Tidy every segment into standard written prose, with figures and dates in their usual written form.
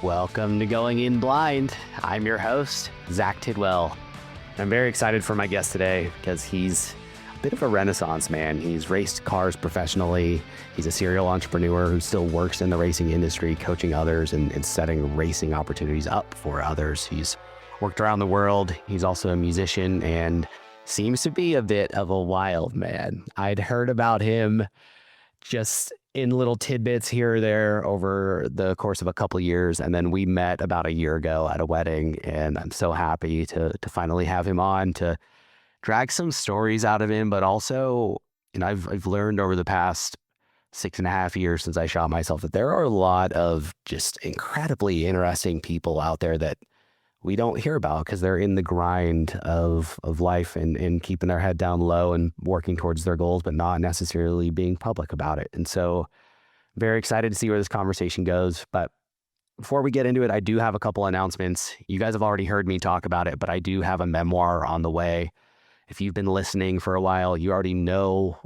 Welcome to Going In Blind. I'm your host, Zach Tidwell. I'm very excited for my guest today because he's a bit of a renaissance man. He's raced cars professionally. He's a serial entrepreneur who still works in the racing industry, coaching others and setting racing opportunities up for others. He's worked around the world. He's also a musician and seems to be a bit of a wild man. I'd heard about him just in little tidbits here or there over the course of a couple of years. And then we met about a year ago at a wedding, and I'm so happy to finally have him on to drag some stories out of him. But also, I've learned over the past 6.5 years since I shot myself that there are a lot of just incredibly interesting people out there that we don't hear about because they're in the grind of life and keeping their head down low and working towards their goals, but not necessarily being public about it. And so very excited to see where this conversation goes. But before we get into it, I do have a couple announcements. You guys have already heard me talk about it, but I do have a memoir on the way. If you've been listening for a while, you already know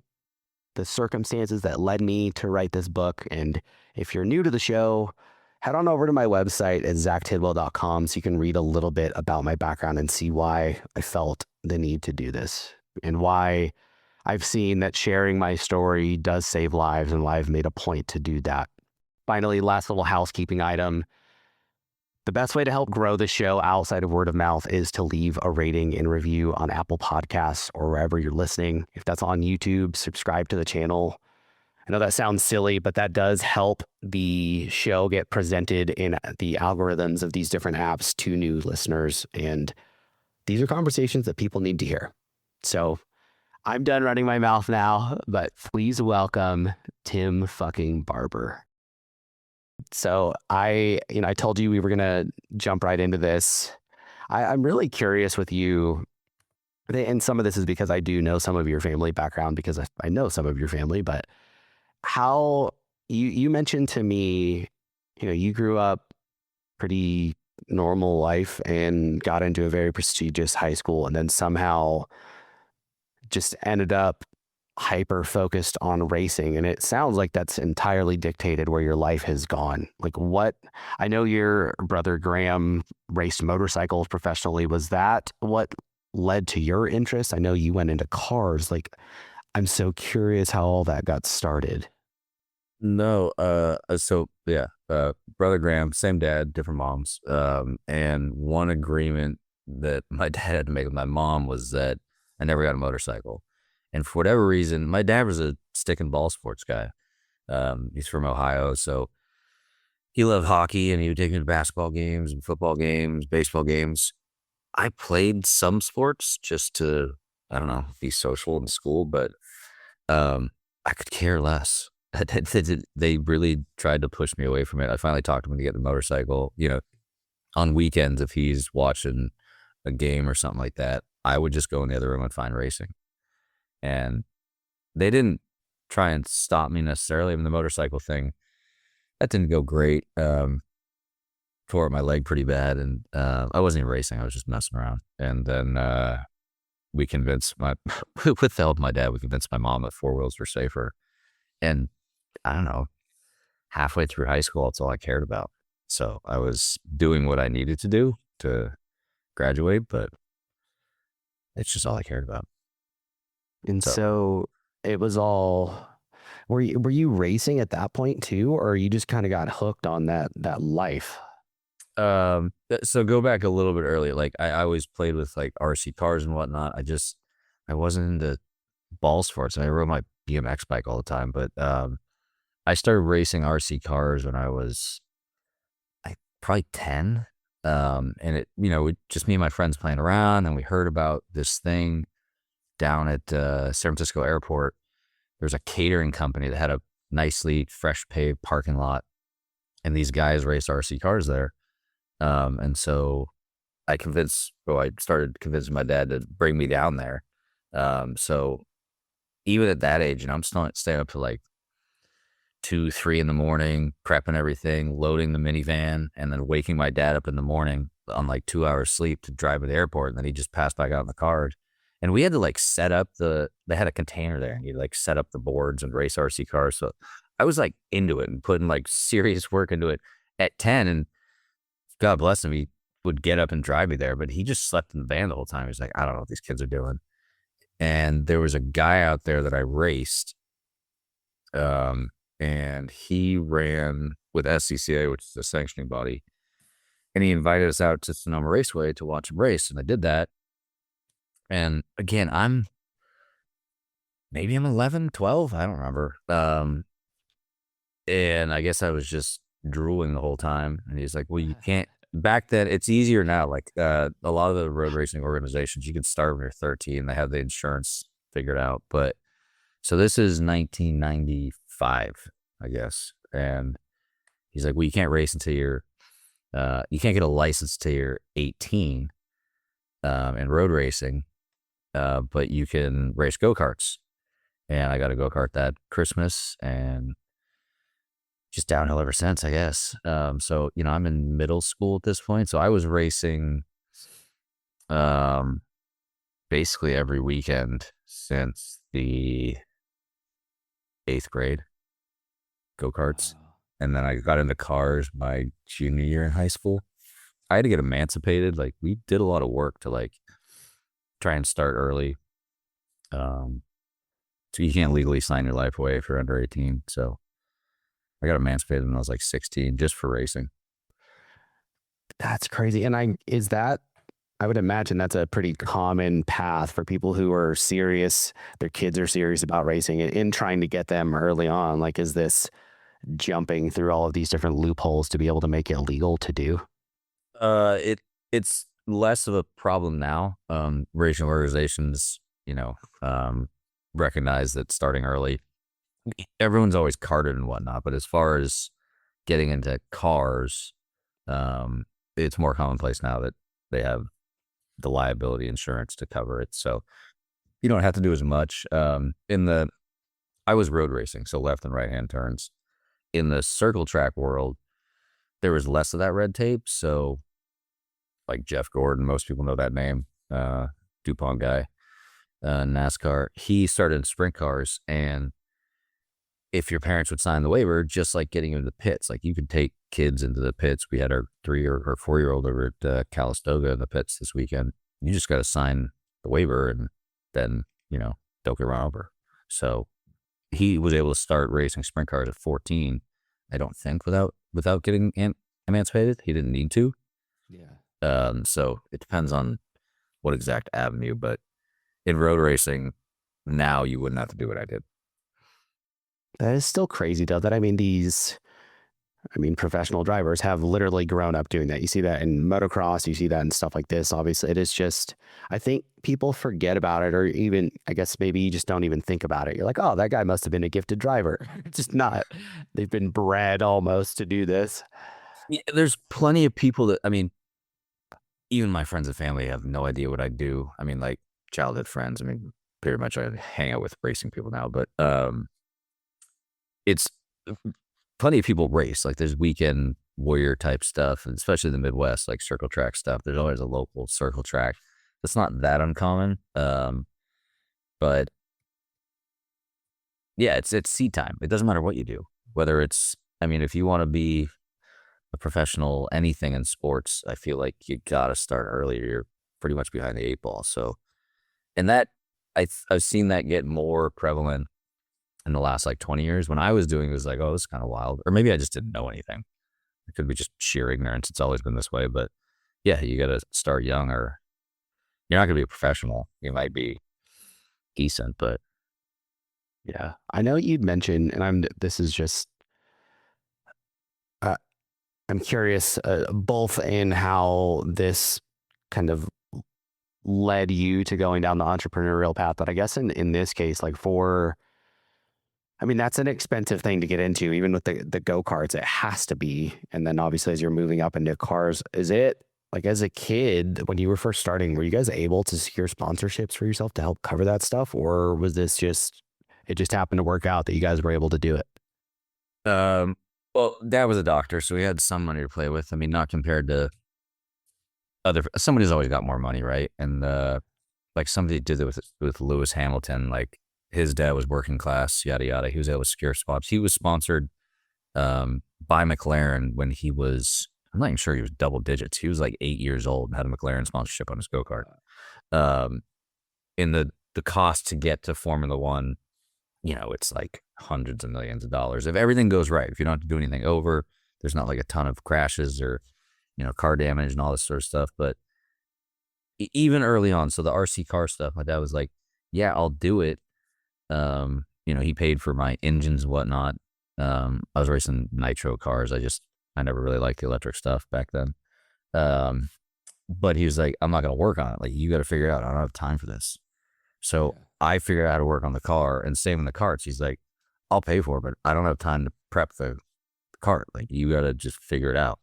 the circumstances that led me to write this book. And if you're new to the show, head on over to my website at zachtidwell.com so you can read a little bit about my background and see why I felt the need to do this and why I've seen that sharing my story does save lives and why I've made a point to do that. Finally, last little housekeeping item. The best way to help grow the show outside of word of mouth is to leave a rating and review on Apple Podcasts or wherever you're listening. If that's on YouTube, subscribe to the channel. I know that sounds silly, but that does help the show get presented in the algorithms of these different apps to new listeners. And these are conversations that people need to hear. So I'm done running my mouth now, but please welcome Tim fucking Barber. So I told you we were going to jump right into this. I'm really curious with you. And some of this is because I do know some of your family background because I know some of your family, but how you mentioned to me, you grew up pretty normal life and got into a very prestigious high school and then somehow just ended up hyper focused on racing. And it sounds like that's entirely dictated where your life has gone. Like I know your brother Graham raced motorcycles professionally. Was that what led to your interest? I know you went into cars. Like, I'm so curious how all that got started. No, brother Graham, same dad, different moms. And one agreement that my dad had to make with my mom was that I never got a motorcycle. And for whatever reason, my dad was a stick and ball sports guy. He's from Ohio, so he loved hockey and he would take me to basketball games and football games, baseball games. I played some sports just to, I don't know, be social in school, but I could care less. They really tried to push me away from it. I finally talked him to get the motorcycle. On weekends, if he's watching a game or something like that, I would just go in the other room and find racing. And they didn't try and stop me necessarily. I mean, the motorcycle thing, that didn't go great. Tore up my leg pretty bad, and I wasn't even racing. I was just messing around. And then we convinced with the help of my dad, we convinced my mom that four wheels were safer. And I don't know, halfway through high school, that's all I cared about. So I was doing what I needed to do to graduate, but it's just all I cared about. And so it was all, were you racing at that point too, or you just kind of got hooked on that life? So go back a little bit earlier. Like I always played with like RC cars and whatnot. I wasn't into ball sports. I rode my BMX bike all the time, but I started racing RC cars when I was probably 10. And it, just me and my friends playing around, and we heard about this thing down at San Francisco airport. There's a catering company that had a nicely fresh paved parking lot, and these guys raced RC cars there. And so I started convincing my dad to bring me down there. So even at that age, I'm still staying up to like 2, 3 in the morning, prepping everything, loading the minivan, and then waking my dad up in the morning on like 2 hours sleep to drive to the airport. And then he just passed back out in the car. And we had to like set up they had a container there, and you like set up the boards and race RC cars. So I was like into it and putting like serious work into it at 10. And God bless him, he would get up and drive me there, but he just slept in the van the whole time. He's like, I don't know what these kids are doing. And there was a guy out there that I raced, um, and he ran with SCCA, which is a sanctioning body, and he invited us out to Sonoma Raceway to watch him race, and I did that. And again, I'm 11, 12, I don't remember. And I guess I was just drooling the whole time. And he's like, well, you can't. Back then, it's easier now. Like a lot of the road racing organizations, you can start when you're 13. They have the insurance figured out. But so this is 1995, I guess. And he's like, well, you can't race until you can't get a license till you're 18 in road racing, but you can race go-karts. And I got a go-kart that Christmas, and just downhill ever since, I guess. So, I'm in middle school at this point. So I was racing basically every weekend since the 8th grade, go-karts. Wow. And then I got into cars my junior year in high school. I had to get emancipated. Like, we did a lot of work to like try and start early. So you can't legally sign your life away if you're under 18. So I got emancipated when I was like 16 just for racing. That's crazy. And I would imagine that's a pretty common path for people who are serious, their kids are serious about racing in trying to get them early on. Like, is this jumping through all of these different loopholes to be able to make it legal to do? It's less of a problem now. Racing organizations, recognize that starting early, everyone's always carded and whatnot, but as far as getting into cars, it's more commonplace now that they have the liability insurance to cover it. So you don't have to do as much. I was road racing, so left and right hand turns. In the circle track world, there was less of that red tape. So like Jeff Gordon, most people know that name, DuPont guy, NASCAR, he started in sprint cars. And if your parents would sign the waiver, just like getting into the pits, like you could take kids into the pits. We had our 3 or 4-year-old over at Calistoga in the pits this weekend. You just got to sign the waiver, and then, don't get run over. So he was able to start racing sprint cars at 14, I don't think, without getting emancipated. He didn't need to. Yeah. So it depends on what exact avenue, but in road racing now you wouldn't have to do what I did. That is still crazy though. Professional drivers have literally grown up doing that. You see that in motocross, you see that in stuff like this. Obviously, it is just, I think people forget about it, or even, I guess maybe you just don't even think about it. You're like, oh, that guy must have been a gifted driver. It's just not. They've been bred almost to do this. Yeah, there's plenty of people that, even my friends and family have no idea what I do. Like childhood friends. Pretty much I hang out with racing people now, but it's plenty of people race. Like there's weekend warrior type stuff, and especially in the Midwest, like circle track stuff. There's always a local circle track. That's not that uncommon. But yeah, it's seat time. It doesn't matter what you do, whether it's, if you want to be a professional, anything in sports, I feel like you got to start earlier. You're pretty much behind the 8 ball. So, and that I've seen that get more prevalent in the last like 20 years. When I was doing it, was like, oh, this is kind of wild. Or maybe I just didn't know anything. It could be just sheer ignorance. It's always been this way. But yeah, you got to start young, or you're not going to be a professional. You might be decent, but. Yeah. I know you'd mentioned, and this is just, I'm curious, both in how this kind of led you to going down the entrepreneurial path, but I guess in this case, like that's an expensive thing to get into, even with the go-karts, it has to be. And then obviously as you're moving up into cars, is it like, as a kid, when you were first starting, were you guys able to secure sponsorships for yourself to help cover that stuff? Or was this it just happened to work out that you guys were able to do it? Well, Dad was a doctor, so he had some money to play with. Not compared to somebody's always got more money, right? And like somebody did it with Lewis Hamilton. Like his dad was working class, yada yada. He was able to secure spots. He was sponsored by McLaren when he was I'm not even sure he was double digits. He was like 8 years old and had a McLaren sponsorship on his go-kart. Um, in the cost to get to Formula One, it's like hundreds of millions of dollars. If everything goes right, if you don't have to do anything over, there's not like a ton of crashes or, car damage and all this sort of stuff. But even early on, so the RC car stuff, my dad was like, yeah, I'll do it. He paid for my engines and whatnot. I was racing nitro cars. I never really liked the electric stuff back then. But he was like, I'm not going to work on it. Like, you got to figure it out. I don't have time for this. So I figured out how to work on the car, and same in the carts. He's like, I'll pay for it, but I don't have time to prep the cart. Like, you got to just figure it out.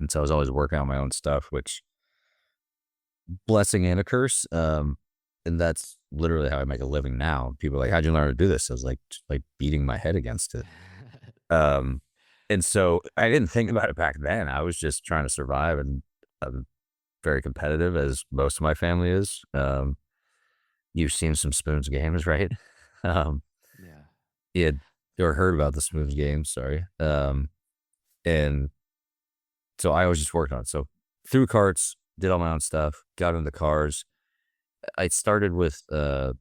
And so I was always working on my own stuff, which blessing and a curse. And that's literally how I make a living now. People are like, how'd you learn to do this? I was like, just like beating my head against it. And so I didn't think about it back then. I was just trying to survive, and I'm very competitive, as most of my family is. You've seen some Spoons games, right? Um, Yeah. you had or heard about the Spoons games, sorry. And so I always just worked on it. So through carts, did all my own stuff, got into cars. I started with the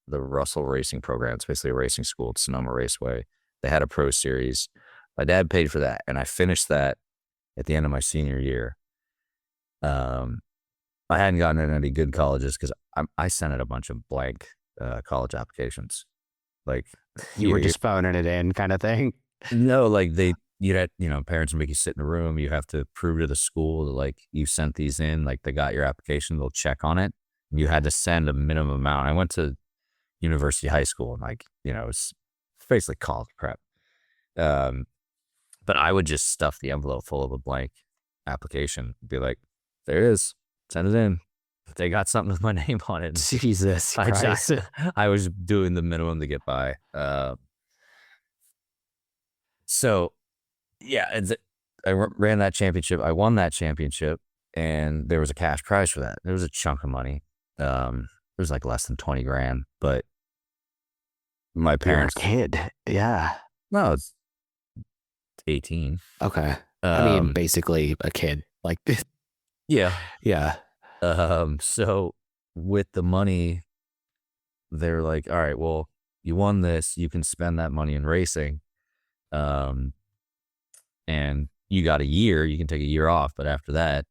Russell Racing program. It's basically a racing school at Sonoma Raceway. They had a pro series. My dad paid for that, and I finished that at the end of my senior year. I hadn't gotten in any good colleges because I sent out a bunch of blank college applications. Like, You were just phoning it in kind of thing. no, like you had, parents would make you sit in a room. You have to prove to the school that like you sent these in, like they got your application, they'll check on it. You had to send a minimum amount. I went to university high school, and like, it's basically college prep. But I would just stuff the envelope full of a blank application, be like, there it is, send it in. If they got something with my name on it, Jesus Christ. I was doing the minimum to get by. So yeah, I ran that championship. I won that championship, and there was a cash prize for that. There was a chunk of money. It was like less than 20 grand, but my parents, You're a kid. Yeah. no, it's 18. Okay. I mean, basically a kid. Like, yeah. yeah. So with the money, they're like, all right, well, you won this, you can spend that money in racing. And you got a year, you can take a year off. But after that,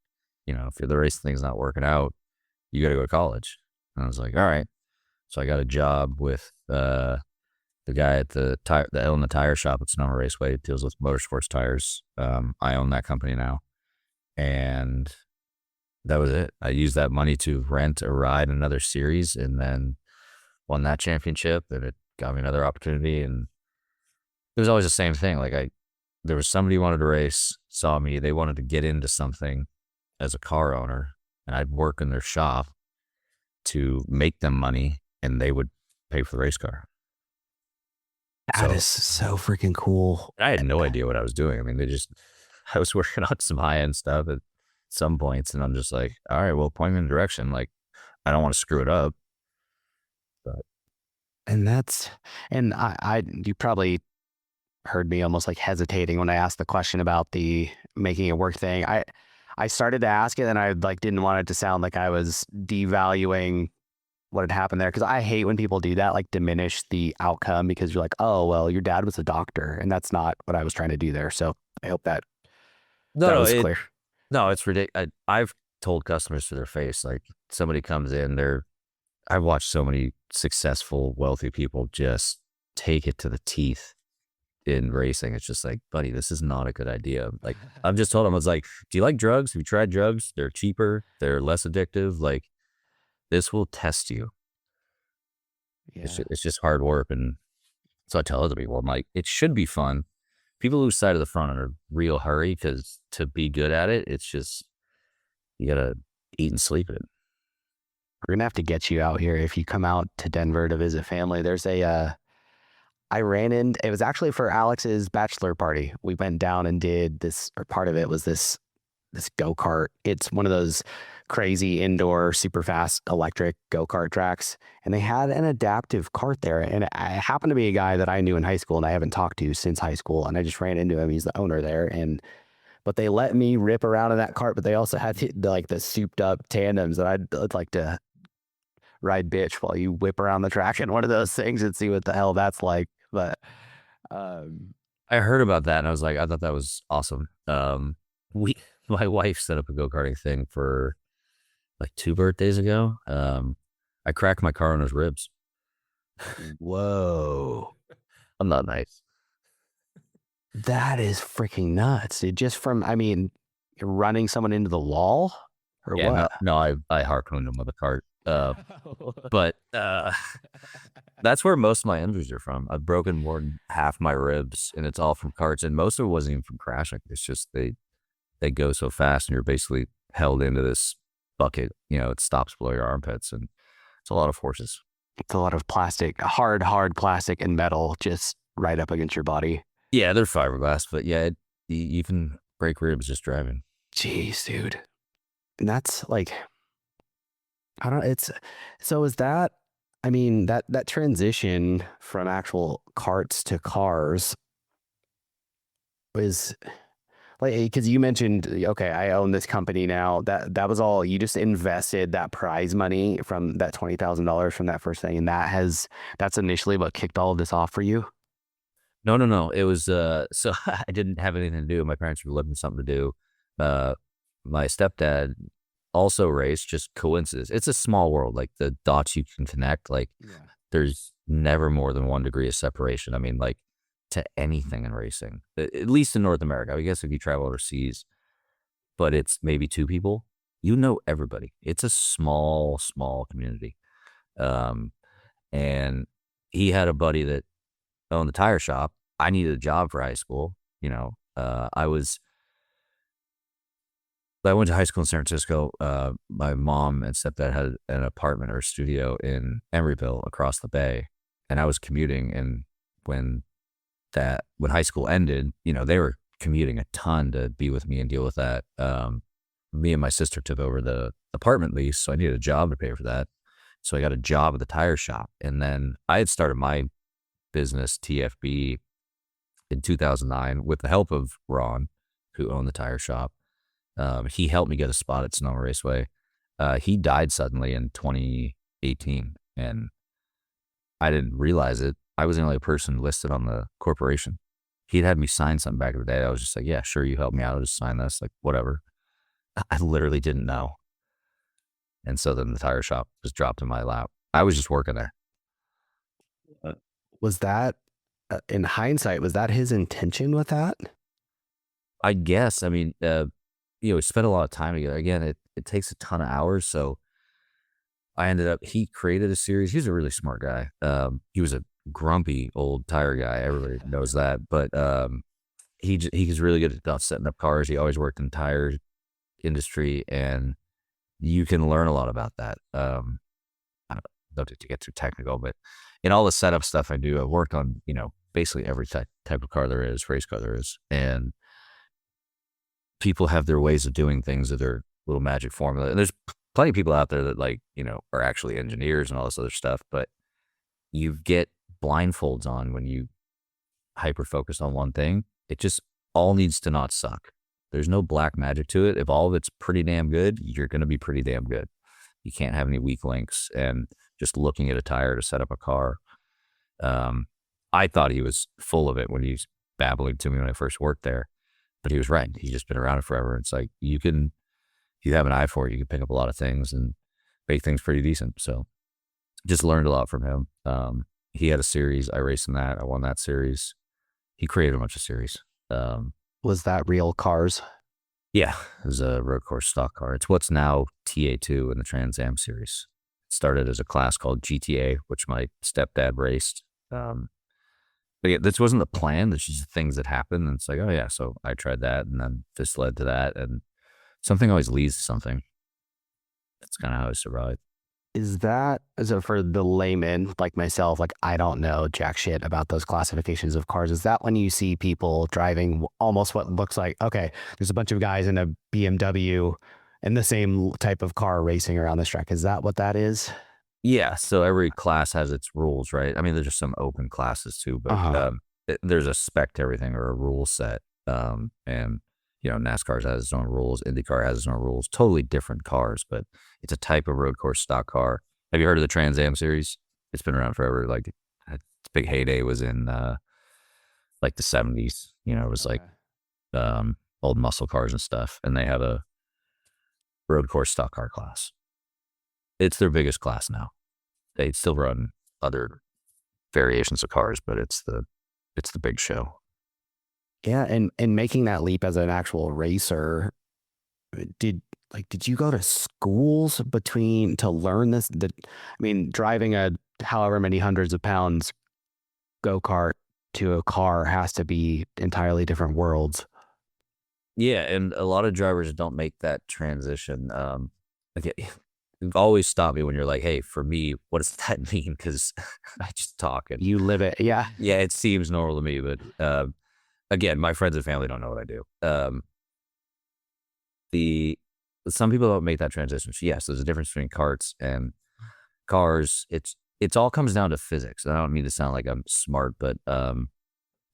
if the racing thing's not working out, you got to go to college. And I was like, all right. So I got a job with the guy at the owned the tire shop at Sonoma Raceway. It deals with motorsports tires. I own that company now. And that was it. I used that money to rent a ride in another series, and then won that championship, and it got me another opportunity. And it was always the same thing. Like, there was somebody who wanted to race, saw me, they wanted to get into something as a car owner, and I'd work in their shop to make them money, and they would pay for the race car. That is so freaking cool. I had no idea what I was doing. I mean, I was working on some high-end stuff at some points, and I'm just like, all right, well, point me in a direction. Like, I don't want to screw it up. But you probably heard me almost like hesitating when I asked the question about the making it work thing. I started to ask it, and I like didn't want it to sound like I was devaluing what had happened there, because I hate when people do that, like diminish the outcome, because you're like, oh, well, your dad was a doctor, and that's not what I was trying to do there. So I hope that was clear. No, it's ridiculous. I've told customers to their face, like, somebody comes in, I've watched so many successful, wealthy people just take it to the teeth in racing. It's just like, buddy, this is not a good idea. Like, I've just told them, I was like, do you like drugs? Have you tried drugs? They're cheaper. They're less addictive. Like, this will test you. Yeah. It's just hard work. And so I tell other people, I'm like, it should be fun. People lose sight of the front in a real hurry, because to be good at it, it's just, you got to eat and sleep it. We're going to have to get you out here if you come out to Denver to visit family. There's I ran in, it was actually for Alex's bachelor party. We went down and did this, or part of it was this go-kart. It's one of those crazy indoor, super fast electric go-kart tracks. And they had an adaptive cart there. And I happened to be a guy that I knew in high school and I haven't talked to since high school. And I just ran into him. He's the owner there. And but they let me rip around in that cart. But they also had the souped up tandems, and I'd like to ride bitch while you whip around the track in one of those things and see what the hell that's like. But um, I heard about that and I was like, I thought that was awesome. We, my wife set up a go-karting thing for like 2 birthdays ago. I cracked my car owner's ribs. whoa, I'm not nice. that is freaking nuts, dude. Just from, I mean, running someone into the wall or Yeah, no, what? no, I harpooned him with a cart. But that's where most of my injuries are from. I've broken more than half my ribs, and it's all from carts. And most of it wasn't even from crashing. It's just they go so fast, and you're basically held into this bucket. You know, it stops below your armpits, and it's a lot of forces. It's a lot of plastic, hard plastic and metal just right up against your body. Yeah, they're fiberglass, but yeah, you can break ribs just driving. Jeez, dude. And that's like, I don't, it's, so is that, I mean, that transition from actual carts to cars is like, because you mentioned, okay, I own this company now. That was all, you just invested that prize money from that $20,000 from that first thing. And that's initially what kicked all of this off for you. No, no, no. It was so I didn't have anything to do. My parents were looking for something to do. Uh my stepdad also raced, just coincidence. It's a small world, like the dots you can connect, like Yeah. there's never more than 1 degree of separation. I mean, like to anything in racing, at least in North America. I guess if you travel overseas, but it's maybe two people, you know everybody. It's a small, small community. Um, and he had a buddy that owned the tire shop. I needed a job for high school. You know, I went to high school in San Francisco. My mom and stepdad had an apartment or a studio in Emeryville across the bay, and I was commuting. And when when high school ended, you know, they were commuting a ton to be with me and deal with that. Me and my sister took over the apartment lease, so I needed a job to pay for that. So I got a job at the tire shop, and then I had started my business TFB in 2009 with the help of Ron, who owned the tire shop. He helped me get a spot at Sonoma Raceway. He died suddenly in 2018, and I didn't realize it. I was the only person listed on the corporation. He'd had me sign something back in the day. I was just like, yeah, sure, you help me out. I'll just sign this, like, whatever. I literally didn't know. And so then the tire shop was dropped in my lap. I was just working there. Was that, in hindsight, was that his intention with that? I guess, I mean, you know, we spent a lot of time together. Again, it takes a ton of hours. So he created a series. He's a really smart guy. He was a grumpy old tire guy. Everybody knows that. But he's really good at setting up cars. He always worked in the tire industry, and you can learn a lot about that. I don't have to get too technical, but in all the setup stuff I do, I've worked on, you know, basically every type of car there is, race car there is. And people have their ways of doing things or their little magic formula. And there's plenty of people out there that, like, you know, are actually engineers and all this other stuff, but you get blindfolds on when you hyper focus on one thing. It just all needs to not suck. There's no black magic to it. If all of it's pretty damn good, you're going to be pretty damn good. You can't have any weak links. And just looking at a tire to set up a car, I thought he was full of it when he was babbling to me when I first worked there, but he was right. He's just been around it forever. It's like, if you have an eye for it, you can pick up a lot of things and make things pretty decent. So just learned a lot from him. He had a series. I raced in that. I won that series. He created a bunch of series. Was that real cars? Yeah, it was a road course stock car. It's what's now TA2 in the Trans Am series. It started as a class called GTA, which my stepdad raced. But yeah, this wasn't the plan. This just things that happened. And it's like, oh yeah, so I tried that, and then this led to that, and something always leads to something. That's kind of how I survived. Is that, so for the layman like myself, like I don't know jack shit about those classifications of cars. Is that when you see people driving almost what looks like, okay, there's a bunch of guys in a BMW and the same type of car racing around this track? Is that what that is? Yeah, so every class has its rules, right? I mean, there's just some open classes too, but Uh-huh. there's a spec to everything or a rule set. And NASCAR has its own rules. IndyCar has its own rules. Totally different cars, but it's a type of road course stock car. Have you heard of the Trans Am series? It's been around forever. Like its big heyday was in like the 70s. It was like Okay. old muscle cars and stuff, and they have a road course stock car class. It's their biggest class now. They still run other variations of cars, but it's the big show. Yeah, and making that leap as an actual racer, did did you go to schools between to learn this? I mean, driving a however many hundreds of pounds go-kart to a car has to be entirely different worlds. Yeah, and a lot of drivers don't make that transition. Like you've always stopped me when you're like, "Hey, for me, what does that mean?" Because I just talk and You live it. Yeah. yeah, it seems normal to me, but again, my friends and family don't know what I do. The Some people don't make that transition. So yes, there's a difference between carts and cars. It's all comes down to physics. I don't mean to sound like I'm smart, but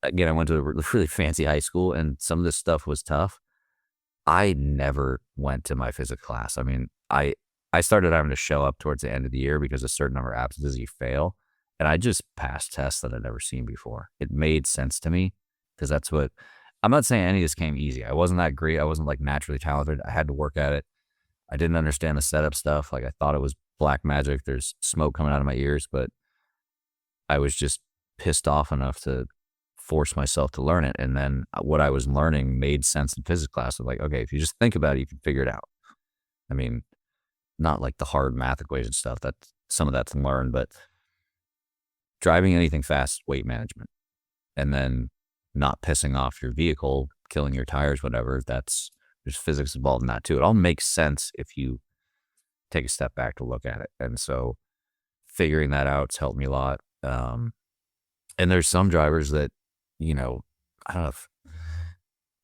again, I went to a really fancy high school, and some of this stuff was tough. I never went to my physics class. I mean, I started having to show up towards the end of the year because a certain number of absences you fail, and I just passed tests that I'd never seen before. It made sense to me because that's what I'm not saying any of this came easy. I wasn't that great. I wasn't like naturally talented. I had to work at it. I didn't understand the setup stuff. Like I thought it was black magic. There's smoke coming out of my ears, but I was just pissed off enough to force myself to learn it. And then what I was learning made sense in physics class. I'm like, okay, if you just think about it, you can figure it out. I mean, not like the hard math equation stuff. That some of that's learned, but driving anything fast, weight management, and then not pissing off your vehicle, killing your tires, whatever. There's physics involved in that too. It all makes sense if you take a step back to look at it. And so figuring that out's helped me a lot. And there's some drivers that, I don't know if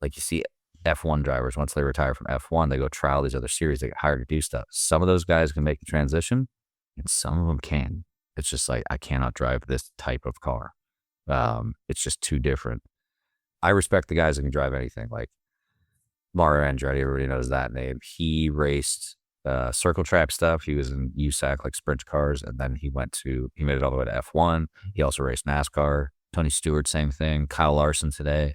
like you see F1 drivers, once they retire from F1, they go trial these other series, they get hired to do stuff. Some of those guys can make the transition and some of them can. It's just like, I cannot drive this type of car. It's just too different. I respect the guys that can drive anything. Like Mario Andretti, everybody knows that name. He raced circle track stuff. He was in USAC, like sprint cars, and then he made it all the way to F1. He also raced NASCAR. Tony Stewart, same thing. Kyle Larson today.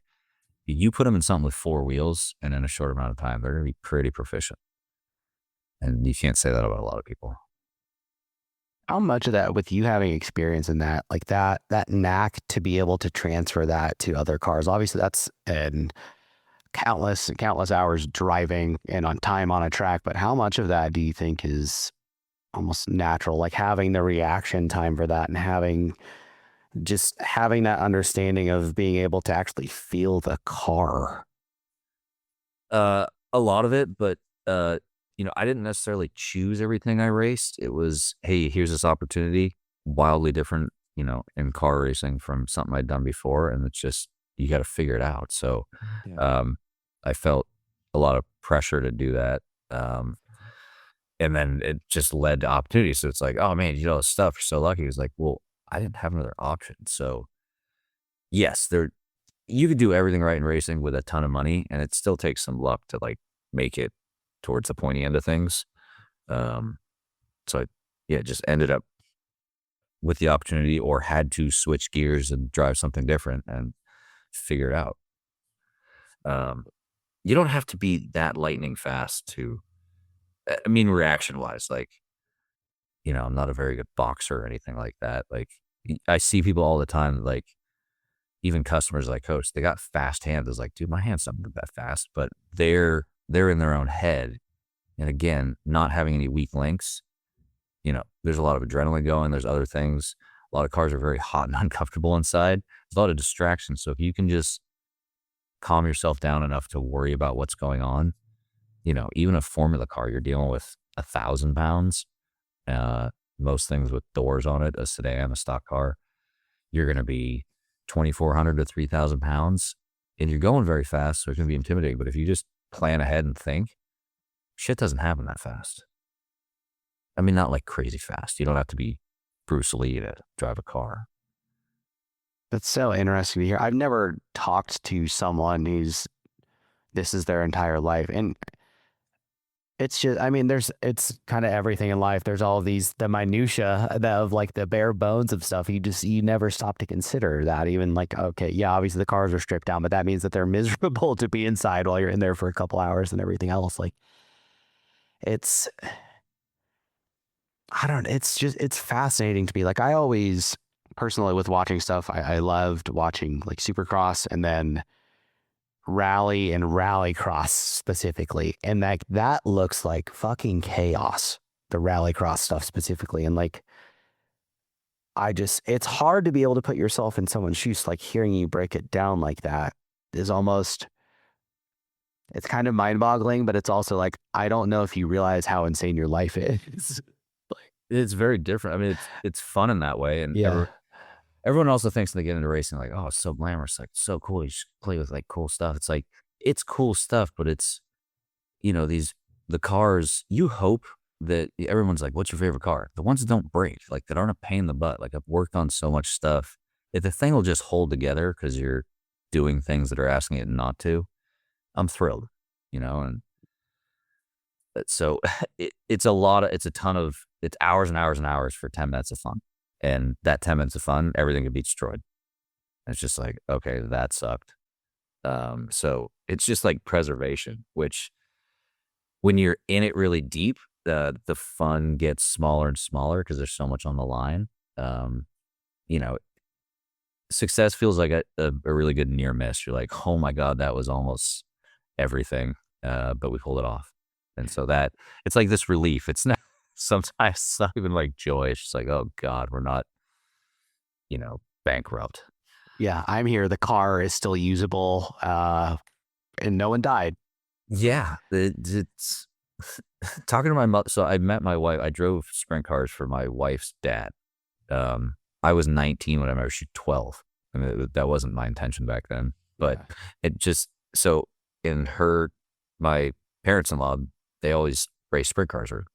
You put them in something with four wheels, and in a short amount of time, they're going to be pretty proficient. And you can't say that about a lot of people. How much of that, with you having experience in that, like that knack to be able to transfer that to other cars? Obviously, that's and countless hours driving and on time on a track. But how much of that do you think is almost natural, like having the reaction time for that and having that understanding of being able to actually feel the car? A lot of it, but I didn't necessarily choose everything I raced. It was, hey, here's this opportunity, wildly different, in car racing from something I'd done before, and it's just you got to figure it out. So, Yeah. I felt a lot of pressure to do that, and then it just led to opportunities. So it's like, oh man, this stuff. You're so lucky. It's like, well, I didn't have another option. So yes, you could do everything right in racing with a ton of money, and it still takes some luck to like make it towards the pointy end of things. Um, so I just ended up with the opportunity or had to switch gears and drive something different and figure it out. You don't have to be that lightning fast I mean, reaction wise, like, I'm not a very good boxer or anything like that. Like I see people all the time, like even customers like coach, they got fast hands. It's like, dude, my hands don't move that fast, but they're in their own head. And again, not having any weak links, there's a lot of adrenaline going. There's other things. A lot of cars are very hot and uncomfortable inside. There's a lot of distractions. So if you can just calm yourself down enough to worry about what's going on, even a formula car, you're dealing with 1,000 pounds, most things with doors on it, a sedan, a stock car, you're going to be 2,400 to 3,000 pounds and you're going very fast. So it can be intimidating. But if you just plan ahead and think, shit doesn't happen that fast. I mean, not like crazy fast. You don't have to be Bruce Lee to drive a car. That's so interesting to hear. I've never talked to someone who's this is their entire life. And it's just, I mean, it's kind of everything in life. There's all the minutia of like the bare bones of stuff. You never stop to consider that. Even like, okay, yeah, obviously the cars are stripped down, but that means that they're miserable to be inside while you're in there for a couple hours and everything else. Like, it's, I don't, it's just, it's fascinating to me. Like, I always, personally, with watching stuff, I loved watching like Supercross and then rally and rallycross specifically. And like that looks like fucking chaos, the rallycross stuff specifically. And like, it's hard to be able to put yourself in someone's shoes. Like hearing you break it down like that is almost, it's kind of mind boggling, but it's also like, I don't know if you realize how insane your life is. It's very different. I mean, it's fun in that way, and Yeah. everyone also thinks they get into racing like, oh, it's so glamorous, like so cool. You just play with like cool stuff. It's like it's cool stuff, but it's the cars. You hope that everyone's like, what's your favorite car? The ones that don't break, like that aren't a pain in the butt. Like I've worked on so much stuff. If the thing will just hold together because you're doing things that are asking it not to, I'm thrilled. And so it's a ton of it's hours and hours and hours for 10 minutes of fun. And that 10 minutes of fun, everything could be destroyed. It's just like, okay, that sucked. So it's just like preservation, which when you're in it really deep, the fun gets smaller and smaller because there's so much on the line. Um, you know, Success feels like a really good near miss. You're like, oh my God, that was almost everything. But we pulled it off. And so that it's like this relief. It's not sometimes it's not even like joy. It's just like, oh God, we're not, bankrupt. Yeah. I'm here. The car is still usable. And no one died. Yeah. It's talking to my mother. So I met my wife. I drove sprint cars for my wife's dad. I was 19 when I met her. She's 12. I mean, that wasn't my intention back then, but it just, so my parents-in-law, they always raced sprint cars, or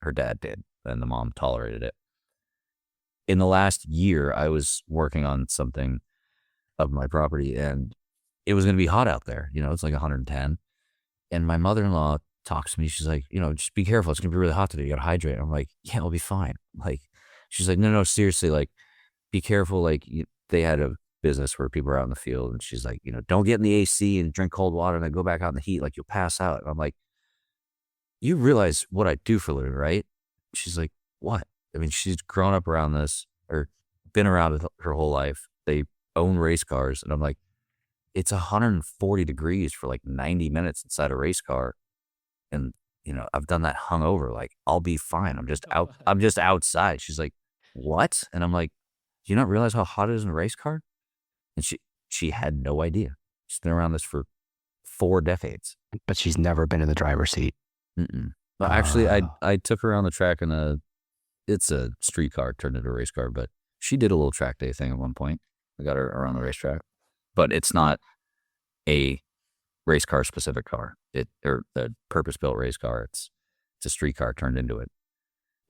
her dad did, and the mom tolerated it. In the last year, I was working on something of my property, and it was going to be hot out there. It's like 110. And my mother-in-law talks to me. She's like, just be careful. It's going to be really hot today. You got to hydrate. I'm like, yeah, I'll be fine. Like, she's like, no, seriously, like, be careful. Like, they had a business where people are out in the field, and she's like, don't get in the AC and drink cold water and then go back out in the heat. Like, you'll pass out. And I'm like, you realize what I do for a living, right? She's like, what? I mean, she's grown up around this, or been around it her whole life. They own race cars. And I'm like, it's 140 degrees for like 90 minutes inside a race car. And, I've done that hungover. Like, I'll be fine. I'm just outside. She's like, what? And I'm like, do you not realize how hot it is in a race car? And she had no idea. She's been around this for 4 decades. But she's never been in the driver's seat. Mm-mm. Well, actually, I took her on the track in it's a street car turned into a race car, but she did a little track day thing at one point. I got her around the racetrack, but it's not a race car specific car. Or the purpose built race car. It's a street car turned into it.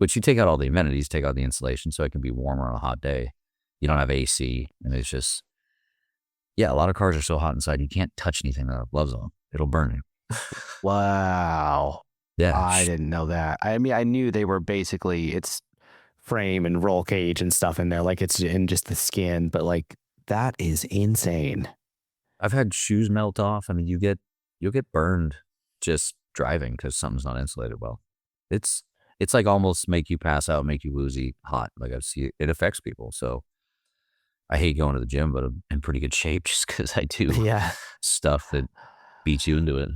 But you take out all the amenities, take out the insulation, so it can be warmer on a hot day. You don't have AC, and it's just, yeah, a lot of cars are so hot inside you can't touch anything that have gloves on. It'll burn you. Wow. Yeah. I didn't know that. I mean, I knew they were basically, it's frame and roll cage and stuff in there. Like it's in just the skin, but like that is insane. I've had shoes melt off. I mean, you'll get burned just driving because something's not insulated well. It's like almost make you pass out, make you woozy hot. Like I see it affects people. So I hate going to the gym, but I'm in pretty good shape just because I do stuff that beats you into it.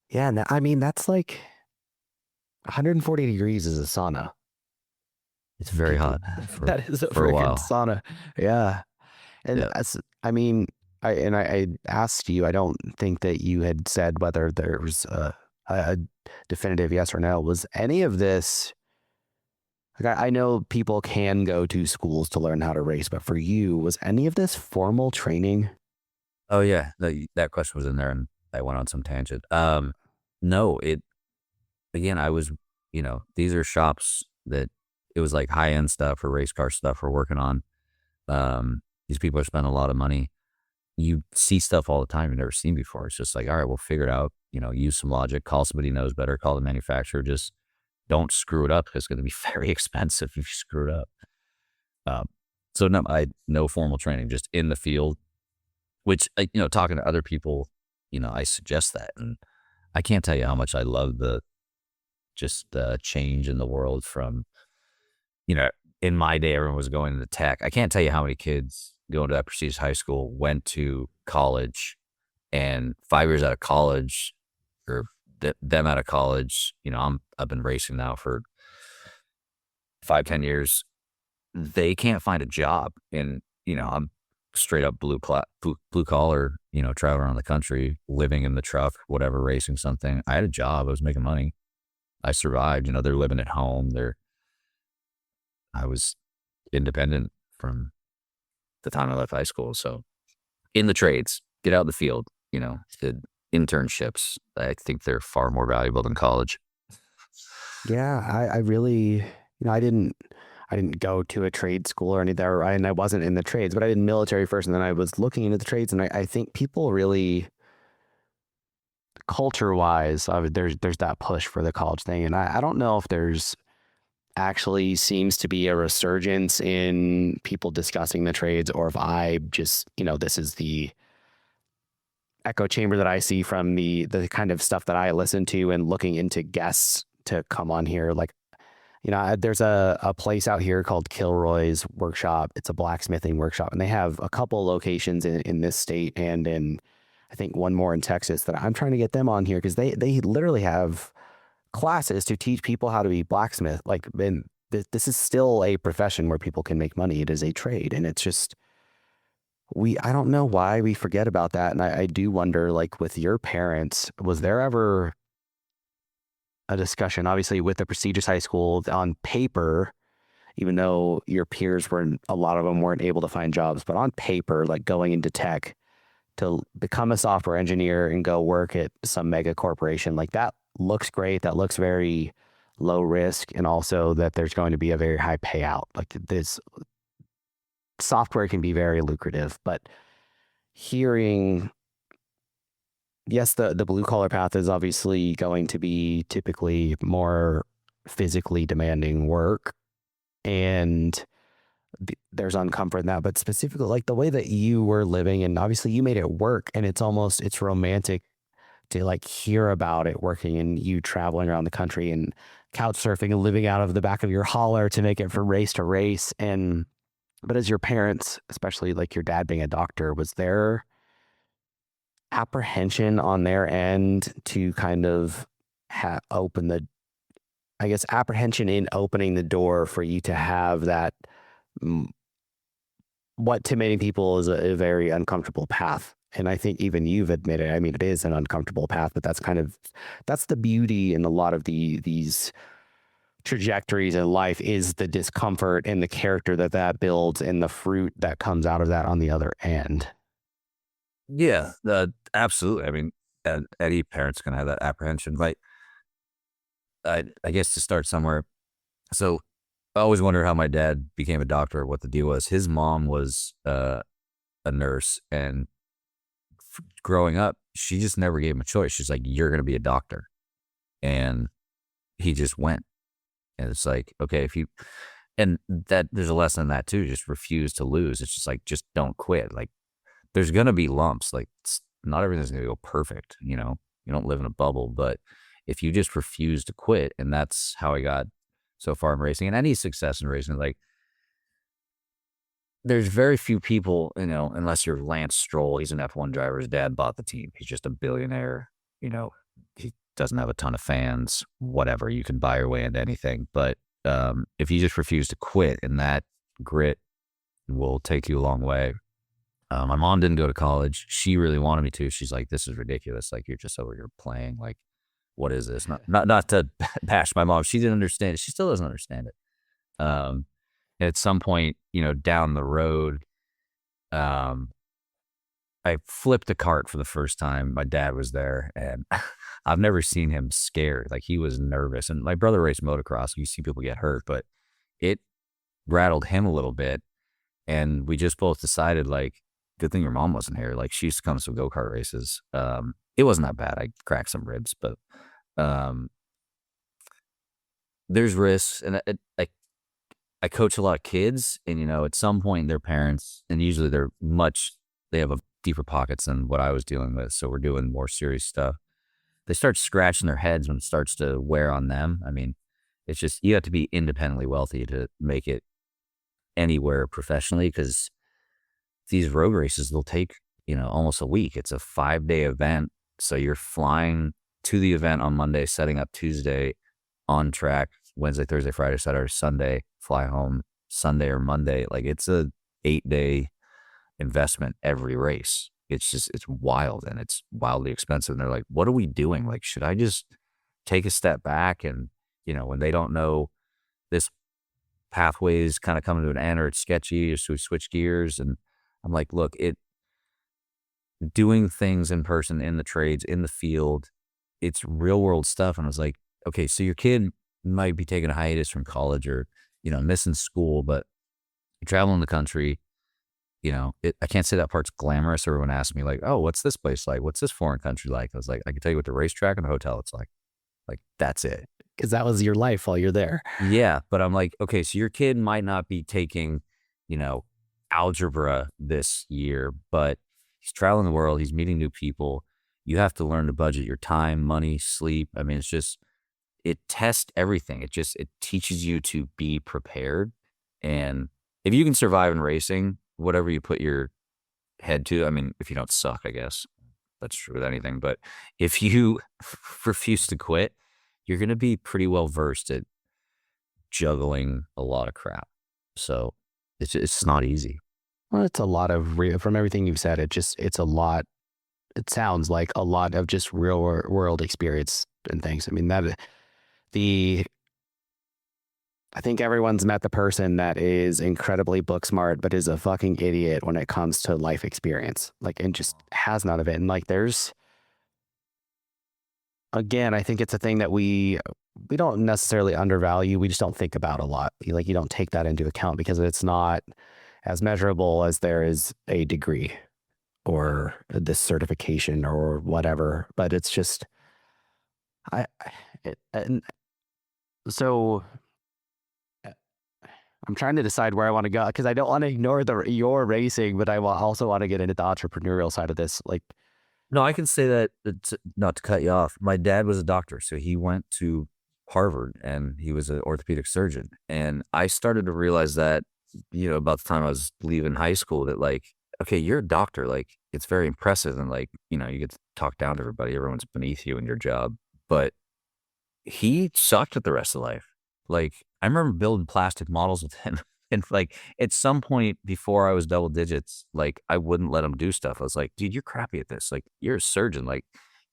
Yeah. I mean, that's like 140 degrees is a sauna. It's very hot. That is a for a while. freaking sauna. Yeah. And I mean, I asked you, I don't think that you had said whether there was a definitive yes or no. Was any of this, like I know people can go to schools to learn how to race, but for you, was any of this formal training? Oh yeah, that question was in there, and I went on some tangent. No, again, I was, these are shops that it was like high end stuff or race car stuff we're working on. These people are spending a lot of money. you see stuff all the time you've never seen before. It's just like, all right, we'll figure it out. Use some logic, call somebody who knows better, call the manufacturer. Just don't screw it up. It's going to be very expensive if you screw it up. Um, so no, no formal training, just in the field, which, talking to other people, I suggest that. And I can't tell you how much I love the change in the world from, in my day, everyone was going into tech. I can't tell you how many kids going to that prestigious high school went to college, and 5 years out of college, or them out of college, I've been racing now for 5-10 years. They can't find a job, and I'm straight up blue collar, traveling around the country, living in the truck, whatever, racing something. I had a job. I was making money. I survived. They're living at home. I was independent from the time I left high school. So in the trades, get out in the field, did internships. I think they're far more valuable than college. Yeah, I really, I didn't go to a trade school or any there, and I wasn't in the trades, but I did military first, and then I was looking into the trades, and I think people really, culture wise, there's that push for the college thing, and I don't know if there's actually seems to be a resurgence in people discussing the trades, or if I just, this is the echo chamber that I see from the kind of stuff that I listen to and looking into guests to come on here. Like, there's a place out here called Kilroy's Workshop. It's a blacksmithing workshop, and they have a couple locations in this state and in, I think, one more in Texas that I'm trying to get them on here, because they literally have classes to teach people how to be blacksmith. Like, and this is still a profession where people can make money. It is a trade, and it's just, I don't know why we forget about that. And I do wonder, like, with your parents, was there ever a discussion, obviously with the prestigious high school on paper, even though your peers a lot of them weren't able to find jobs, but on paper, like going into tech to become a software engineer and go work at some mega corporation, like that looks great. That looks very low risk. And also that there's going to be a very high payout. Like, this software can be very lucrative, but hearing, yes, the blue collar path is obviously going to be typically more physically demanding work, and there's uncomfort in that. But specifically, like the way that you were living, and obviously you made it work, and it's romantic to like hear about it working, and you traveling around the country and couch surfing and living out of the back of your hauler to make it from race to race. But as your parents, especially like your dad being a doctor, was there apprehension on their end to kind of open the, I guess, apprehension in opening the door for you to have that, what to many people is a very uncomfortable path? And I think even you've admitted, I mean, it is an uncomfortable path, but that's the beauty in a lot of these trajectories in life, is the discomfort and the character that builds and the fruit that comes out of that on the other end. Yeah, absolutely. I mean, any parent's gonna have that apprehension. Like, I guess to start somewhere. So I always wonder how my dad became a doctor, what the deal was. His mom was a nurse, and growing up, she just never gave him a choice. She's like, "You're gonna be a doctor," and he just went. And it's like, okay, and that there's a lesson in that too. Just refuse to lose. It's just like, just don't quit. Like, there's gonna be lumps. Like, not everything's gonna go perfect. You don't live in a bubble, but if you just refuse to quit, and that's how I got so far in racing, and any success in racing, like, there's very few people, unless you're Lance Stroll, he's an F1 driver. His dad bought the team. He's just a billionaire. He doesn't have a ton of fans, whatever. You can buy your way into anything. But if you just refuse to quit, and that grit will take you a long way. My mom didn't go to college. She really wanted me to. She's like, "This is ridiculous. Like, you're just over here playing. Like, what is this?" Not to bash my mom. She didn't understand it. She still doesn't understand it. At some point, down the road, I flipped a cart for the first time. My dad was there, and I've never seen him scared. Like, he was nervous. And my brother raced motocross. You see people get hurt, but it rattled him a little bit. And we just both decided, like, good thing your mom wasn't here. Like she used to come to some go-kart races. It wasn't that bad. I cracked some ribs, but um, there's risks, and I coach a lot of kids, and at some point their parents, and usually they have a deeper pockets than what I was dealing with. So we're doing more serious stuff. They start scratching their heads when it starts to wear on them. I mean, it's just, you have to be independently wealthy to make it anywhere professionally, because these road races, they'll take, almost a week. It's a 5-day event. So you're flying to the event on Monday, setting up Tuesday, on track Wednesday, Thursday, Friday, Saturday, Sunday, fly home Sunday or Monday. Like it's a 8-day investment every race. It's wild, and it's wildly expensive. And they're like, what are we doing? Like, should I just take a step back? And, when they don't know this pathway is kind of coming to an end, or it's sketchy, or so we switch gears. And I'm like, look, doing things in person, in the trades, in the field, it's real world stuff. And I was like, okay, so your kid might be taking a hiatus from college, or, missing school, but you're traveling the country. I can't say that part's glamorous. Everyone asks me like, oh, what's this place like? What's this foreign country like? I was like, I can tell you what the racetrack and the hotel it's like. Like, that's it. Because that was your life while you're there. Yeah. But I'm like, okay, so your kid might not be taking, algebra this year, but he's traveling the world. He's meeting new people. You have to learn to budget your time, money, sleep. I mean, it tests everything. It teaches you to be prepared. And if you can survive in racing, whatever you put your head to, I mean, if you don't suck, I guess that's true with anything. But if you refuse to quit, you're going to be pretty well versed at juggling a lot of crap. So it's not easy. Well, it's a lot of from everything you've said. It's a lot. It sounds like a lot of just real world experience and things. I mean, I think everyone's met the person that is incredibly book smart, but is a fucking idiot when it comes to life experience. Like, and just has none of it. And like, again, I think it's a thing that we don't necessarily undervalue. We just don't think about a lot. Like, you don't take that into account because it's not as measurable as there is a degree or this certification or whatever. But it's just, and so I'm trying to decide where I want to go, because I don't want to ignore your racing, but I also want to get into the entrepreneurial side of this. Like, No, I can say that, not to cut you off. My dad was a doctor, so he went to Harvard and he was an orthopedic surgeon. And I started to realize that, about the time I was leaving high school, that like, okay, you're a doctor. Like, it's very impressive. And like, you get to talk down to everybody. Everyone's beneath you in your job. But he sucked at the rest of life. Like, I remember building plastic models with him. And like, at some point before I was double digits, like, I wouldn't let him do stuff. I was like, dude, you're crappy at this. Like, you're a surgeon. Like,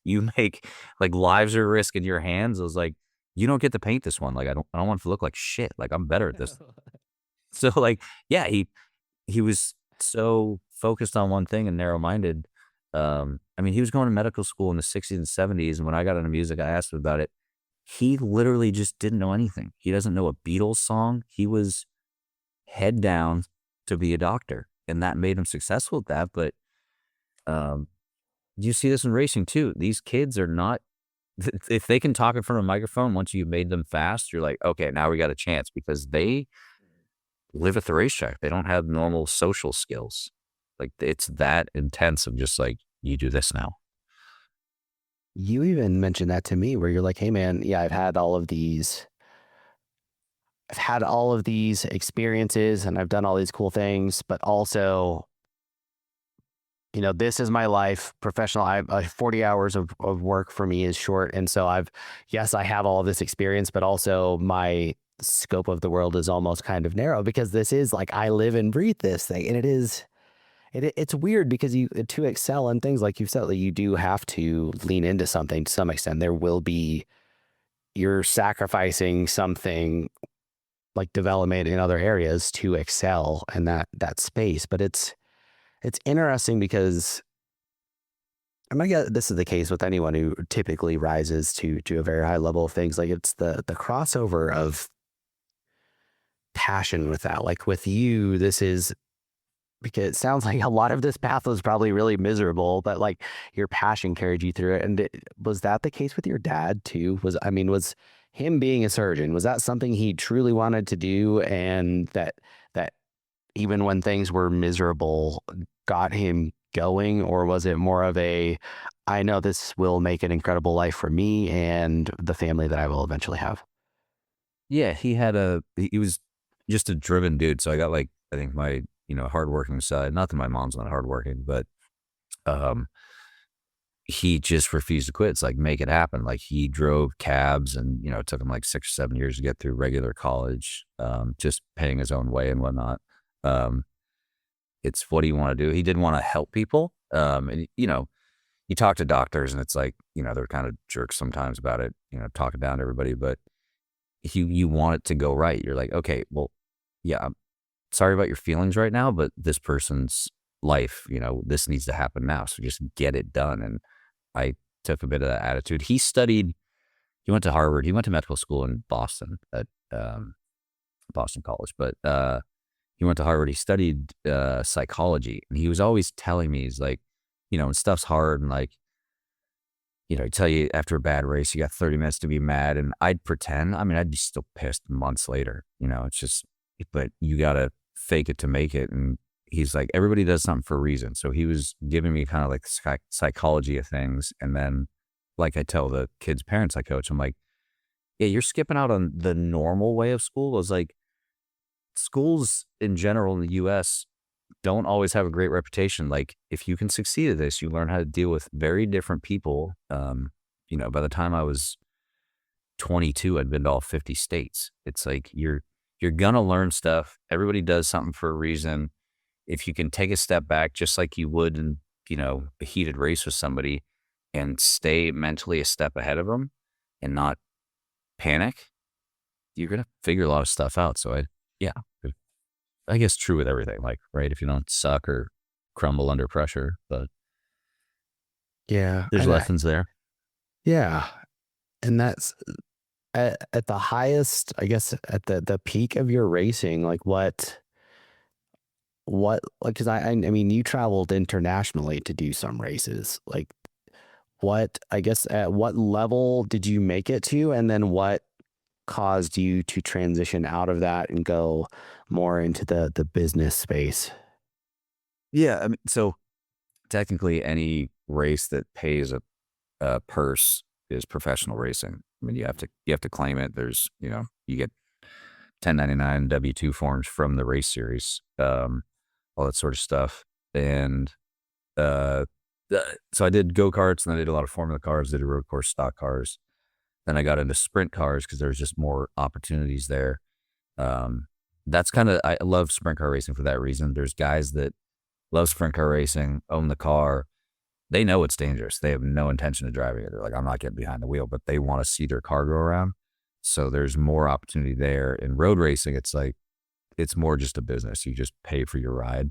you make, like, lives are at risk in your hands. I was like, you don't get to paint this one. Like, I don't want it to look like shit. Like, I'm better at this. So like, yeah, he was so focused on one thing and narrow-minded. I mean, he was going to medical school in the 60s and 70s. And when I got into music, I asked him about it. He literally just didn't know anything. He doesn't know a Beatles song. He was head down to be a doctor, and that made him successful at that. But you see this in racing too. These kids are not, if they can talk in front of a microphone, once you've made them fast, you're like, okay, now we got a chance, because they live at the racetrack. They don't have normal social skills. Like, it's that intense of just like, you do this now. you even mentioned that to me where you're like, hey man, yeah, I've had all of these experiences and I've done all these cool things, but also, this is my life professional. 40 hours of work for me is short. And so I have all of this experience, but also my scope of the world is almost kind of narrow, because this is like, I live and breathe this thing. And it's weird, because to excel in things like you've said, like, you do have to lean into something to some extent. You're sacrificing something like development in other areas to excel in that space. But it's interesting because, and I guess this is the case with anyone who typically rises to a very high level of things. Like, it's the crossover of passion with that. Like with you, this is because it sounds like a lot of this path was probably really miserable, but like your passion carried you through it. And was that the case with your dad too? Was him being a surgeon, was that something he truly wanted to do, and that even when things were miserable got him going? Or was it more of a, I know this will make an incredible life for me and the family that I will eventually have? Yeah, he was just a driven dude. So I got like, I think my, hardworking side, not that my mom's not hardworking, but um he just refused to quit. It's like, make it happen. Like he drove cabs and, it took him like 6 or 7 years to get through regular college, just paying his own way and whatnot. Um, it's what do you want to do? He did want to help people. And you talk to doctors and it's like, they're kind of jerks sometimes about it, talking down to everybody, but you want it to go right. You're like, okay, well, yeah, I'm sorry about your feelings right now, but this person's life, this needs to happen now. So just get it done. And I took a bit of that attitude. He went to Harvard. He went to medical school in Boston at Boston College, but he went to Harvard. He studied psychology, and he was always telling me, he's like, when stuff's hard and like, he'd tell you after a bad race, you got 30 minutes to be mad, and I'd pretend. I mean, I'd be still pissed months later. It's just, but you gotta fake it to make it. And he's like, everybody does something for a reason. So he was giving me kind of like psychology of things. And then, like I tell the kids' parents I coach, I'm like, yeah, you're skipping out on the normal way of school. I was like, schools in general in the US don't always have a great reputation. Like, if you can succeed at this, you learn how to deal with very different people. By the time I was 22, I'd been to all 50 states. It's like, you're gonna learn stuff. Everybody does something for a reason. If you can take a step back, just like you would in, a heated race with somebody, and stay mentally a step ahead of them and not panic, you're going to figure a lot of stuff out. So yeah, I guess true with everything, like, right. If you don't suck or crumble under pressure, but Yeah. there's lessons there. Yeah. And that's at the highest, I guess, at the peak of your racing, like like, cause I mean, you traveled internationally to do some races. Like, I guess, at what level did you make it to? And then what caused you to transition out of that and go more into the business space? Yeah. I mean, so technically any race that pays a purse is professional racing. I mean, you have to claim it. There's, you get 1099 W-2 forms from the race series, all that sort of stuff. And uh, so I did go-karts, and I did a lot of Formula cars, did a road course stock cars. Then I got into sprint cars because there's just more opportunities there. Um, that's kind of, I love sprint car racing for that reason. There's guys that love sprint car racing, own the car. They know it's dangerous. They have no intention of driving it. They're like, I'm not getting behind the wheel, but they want to see their car go around. So there's more opportunity there. In road racing, it's like, it's more just a business. You just pay for your ride.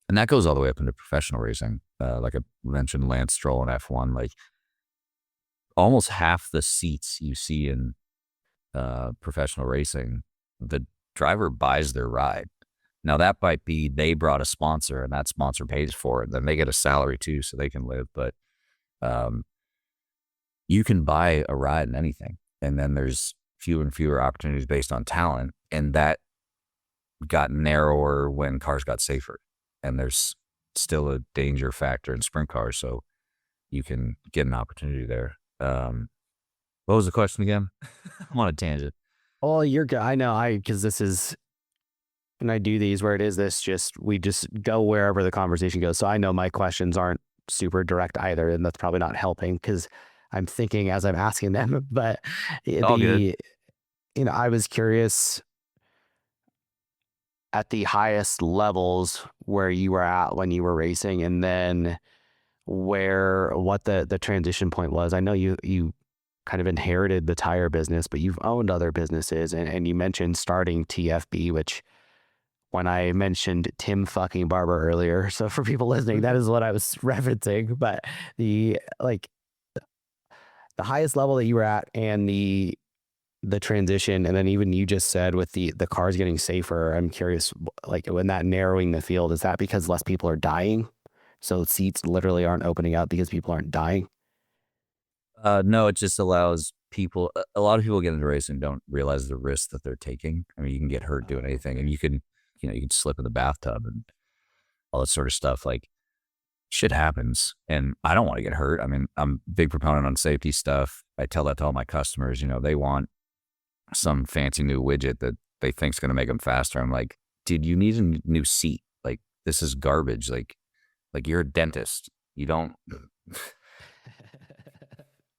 And that goes all the way up into professional racing. Like I mentioned, Lance Stroll in F1, like almost half the seats you see in professional racing, the driver buys their ride. Now that might be they brought a sponsor and that sponsor pays for it. Then they get a salary too, so they can live. But um, you can buy a ride in anything. And then there's fewer and fewer opportunities based on talent. And that got narrower when cars got safer. And there's still a danger factor in sprint cars. So you can get an opportunity there. What was the question again? I'm on a tangent. Oh, you're good. I know. Because this is, when I do these where it is this, we just go wherever the conversation goes. So I know my questions aren't super direct either, and that's probably not helping because I'm thinking as I'm asking them. But All good. I was curious at the highest levels where you were at when you were racing, and then what the transition point was. I know you kind of inherited the tire business, but you've owned other businesses, and you mentioned starting TFB, which, when I mentioned Tim fucking Barber earlier, so for people listening, that is what I was referencing. But the like the highest level that you were at, and the transition, and then even you just said with the cars getting safer, I'm curious, like when that narrowing the field, is that because less people are dying? So seats literally aren't opening up because people aren't dying? No, it just allows people. A lot of people get into racing and don't realize the risk that they're taking. I mean, you can get hurt doing anything, and you can, you can slip in the bathtub and all that sort of stuff. Like shit happens, and I don't want to get hurt. I mean, I'm a big proponent on safety stuff. I tell that to all my customers. They want some fancy new widget that they think's going to make them faster. I'm like, dude, you need a new seat. Like this is garbage. Like you're a dentist. You don't.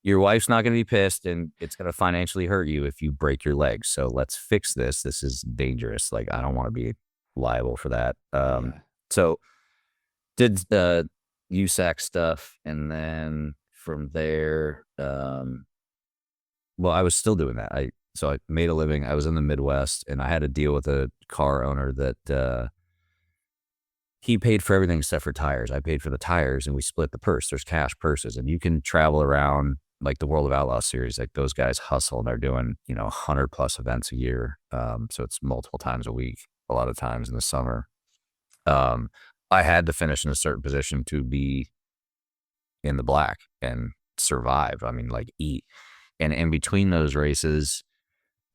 Your wife's not going to be pissed, and it's going to financially hurt you if you break your leg. So let's fix this. This is dangerous. Like I don't want to be liable for that. Yeah. So did the USAC stuff, and then from there, well, I was still doing that. So I made a living. I was in the Midwest, and I had to deal with a car owner that he paid for everything except for tires. I paid for the tires, and we split the purse. There's cash purses, and you can travel around like the World of Outlaw series. Like those guys hustle, and they're doing 100+ events a year. So it's multiple times a week. A lot of times in the summer. I had to finish in a certain position to be in the black and survive. I mean, like eat. And in between those races,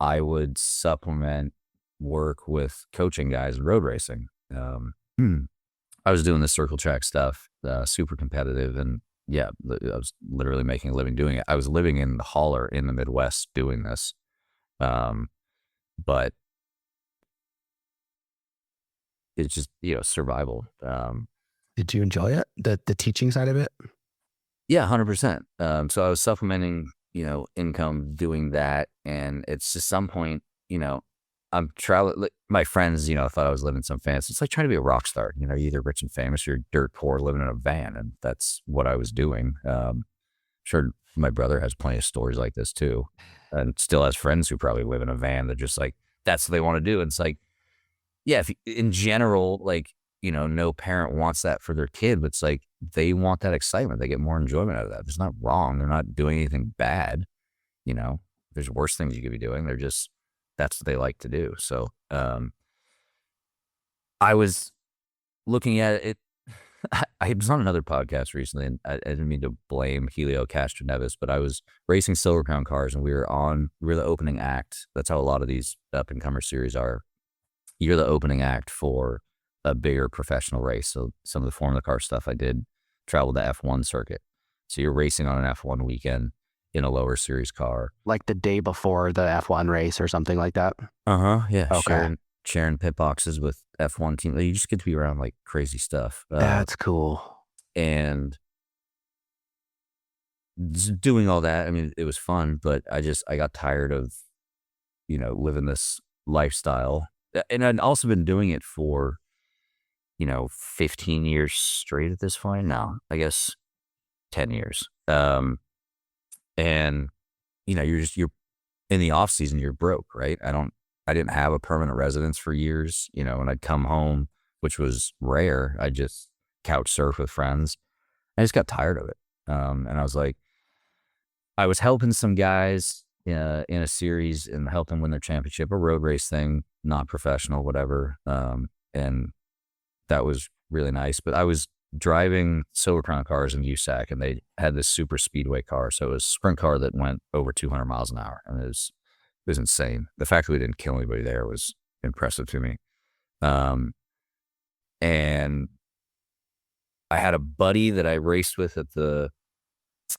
I would supplement work with coaching guys in road racing. I was doing the circle track stuff, super competitive. And yeah, I was literally making a living doing it. I was living in the hauler in the Midwest doing this. But it's just, survival. Did you enjoy it? The teaching side of it? Yeah, 100%. So I was supplementing, income doing that. And it's just some point, I'm traveling. My friends, thought I was living some fancy. It's like trying to be a rock star. You're either rich and famous or you're dirt poor living in a van. And that's what I was doing. Sure, my brother has plenty of stories like this too. And still has friends who probably live in a van that just like, that's what they want to do. And it's like, yeah, if in general, like, no parent wants that for their kid, but it's like they want that excitement. They get more enjoyment out of that. It's not wrong. They're not doing anything bad. There's worse things you could be doing. That's what they like to do. So I was looking at it. I was on another podcast recently, and I didn't mean to blame Helio Castroneves, but I was racing Silver Crown cars, and we were the opening act. That's how a lot of these up-and-comer series are. You're the opening act for a bigger professional race. So some of the Formula Car stuff I did traveled the F1 circuit. So you're racing on an F1 weekend in a lower series car. Like the day before the F1 race or something like that? Yeah. Okay. Sharing pit boxes with F1 team. You just get to be around like crazy stuff. That's cool. And doing all that, I mean, it was fun, but I got tired of, living this lifestyle. And I'd also been doing it for, 15 years straight at this point. No, I guess 10 years. And, you're in the off season, you're broke, right? I didn't have a permanent residence for years, and I'd come home, which was rare. I just couch surf with friends. I just got tired of it. And I was like, I was helping some guys in a series and helped them win their championship, a road race thing, not professional, whatever. And that was really nice. But I was driving Silver Crown cars in USAC, and they had this super speedway car. So it was a sprint car that went over 200 miles an hour. And it was insane. The fact that we didn't kill anybody there was impressive to me. And I had a buddy that I raced with at the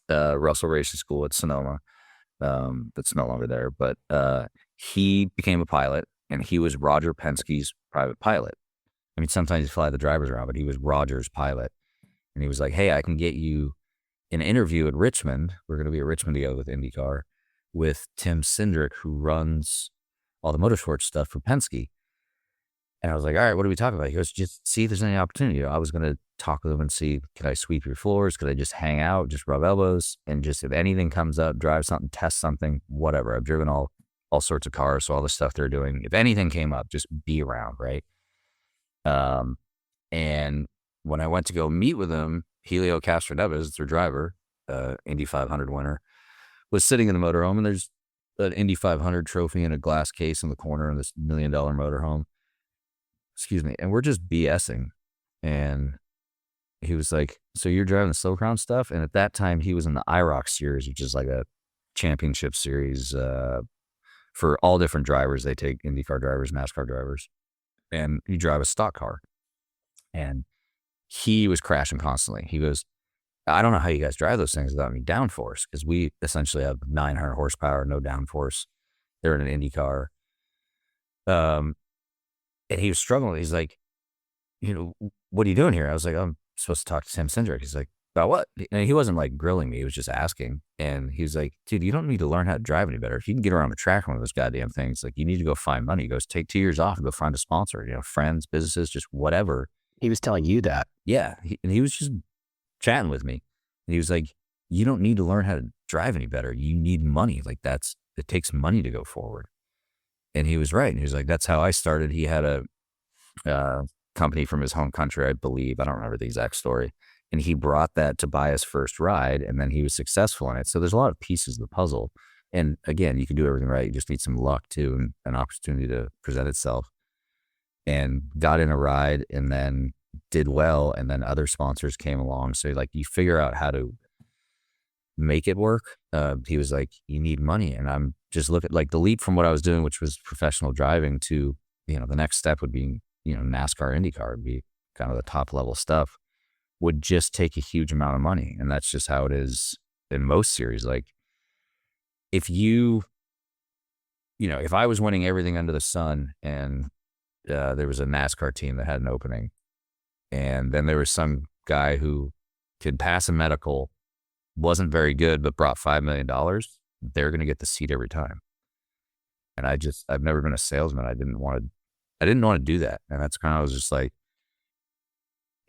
Russell Racing School at Sonoma. That's no longer there, but he became a pilot, and he was Roger Penske's private pilot. I mean, sometimes you fly the drivers around, but he was Roger's pilot. And he was like, hey, I can get you an interview at Richmond. We're going to be at Richmond together with IndyCar with Tim Cindric, who runs all the motorsports stuff for Penske. And I was like, all right, what are we talking about? He goes, just see if there's any opportunity. I was going to talk with him and see, can I sweep your floors? Could I just hang out, just rub elbows? And just if anything comes up, drive something, test something, whatever. I've driven all sorts of cars, so all the stuff they're doing. If anything came up, just be around, right? And when I went to go meet with him, Helio Castroneves, their driver, Indy 500 winner, was sitting in the motorhome, and there's an Indy 500 trophy in a glass case in the corner in this $1 million motorhome. Excuse me. And we're just BSing. And he was like, so you're driving the Slow Crown stuff? And at that time, he was in the IROC series, which is like a championship series for all different drivers. They take IndyCar drivers, NASCAR drivers, and you drive a stock car. And he was crashing constantly. He goes, I don't know how you guys drive those things without any downforce, because we essentially have 900 horsepower, no downforce. They're in an Indy car. And he was struggling. He's like, what are you doing here? I was like, I'm supposed to talk to Sam Cindric. He's like, about what? And he wasn't like grilling me. He was just asking. And he was like, dude, you don't need to learn how to drive any better. If you can get around the track on one of those goddamn things, like you need to go find money. He goes, take 2 years off and go find a sponsor, friends, businesses, just whatever. He was telling you that. Yeah. And he was just chatting with me. And he was like, you don't need to learn how to drive any better. You need money. Like it takes money to go forward. And he was right. And he was like, that's how I started. He had a company from his home country, I believe. I don't remember the exact story. And he brought that to buy his first ride, and then he was successful in it. So there's a lot of pieces of the puzzle. And again, you can do everything right. You just need some luck too, and an opportunity to present itself. And got in a ride and then did well. And then other sponsors came along. So like you figure out how to make it work. He was like, you need money. And I'm just looking like the leap from what I was doing, which was professional driving, to, the next step would be, NASCAR, IndyCar would be kind of the top level stuff, would just take a huge amount of money. And that's just how it is in most series. Like if if I was winning everything under the sun and there was a NASCAR team that had an opening, and then there was some guy who could pass a medical, wasn't very good, but brought $5 million, they're going to get the seat every time. And I've never been a salesman. I didn't want to do that. And that's kind of, I was just like,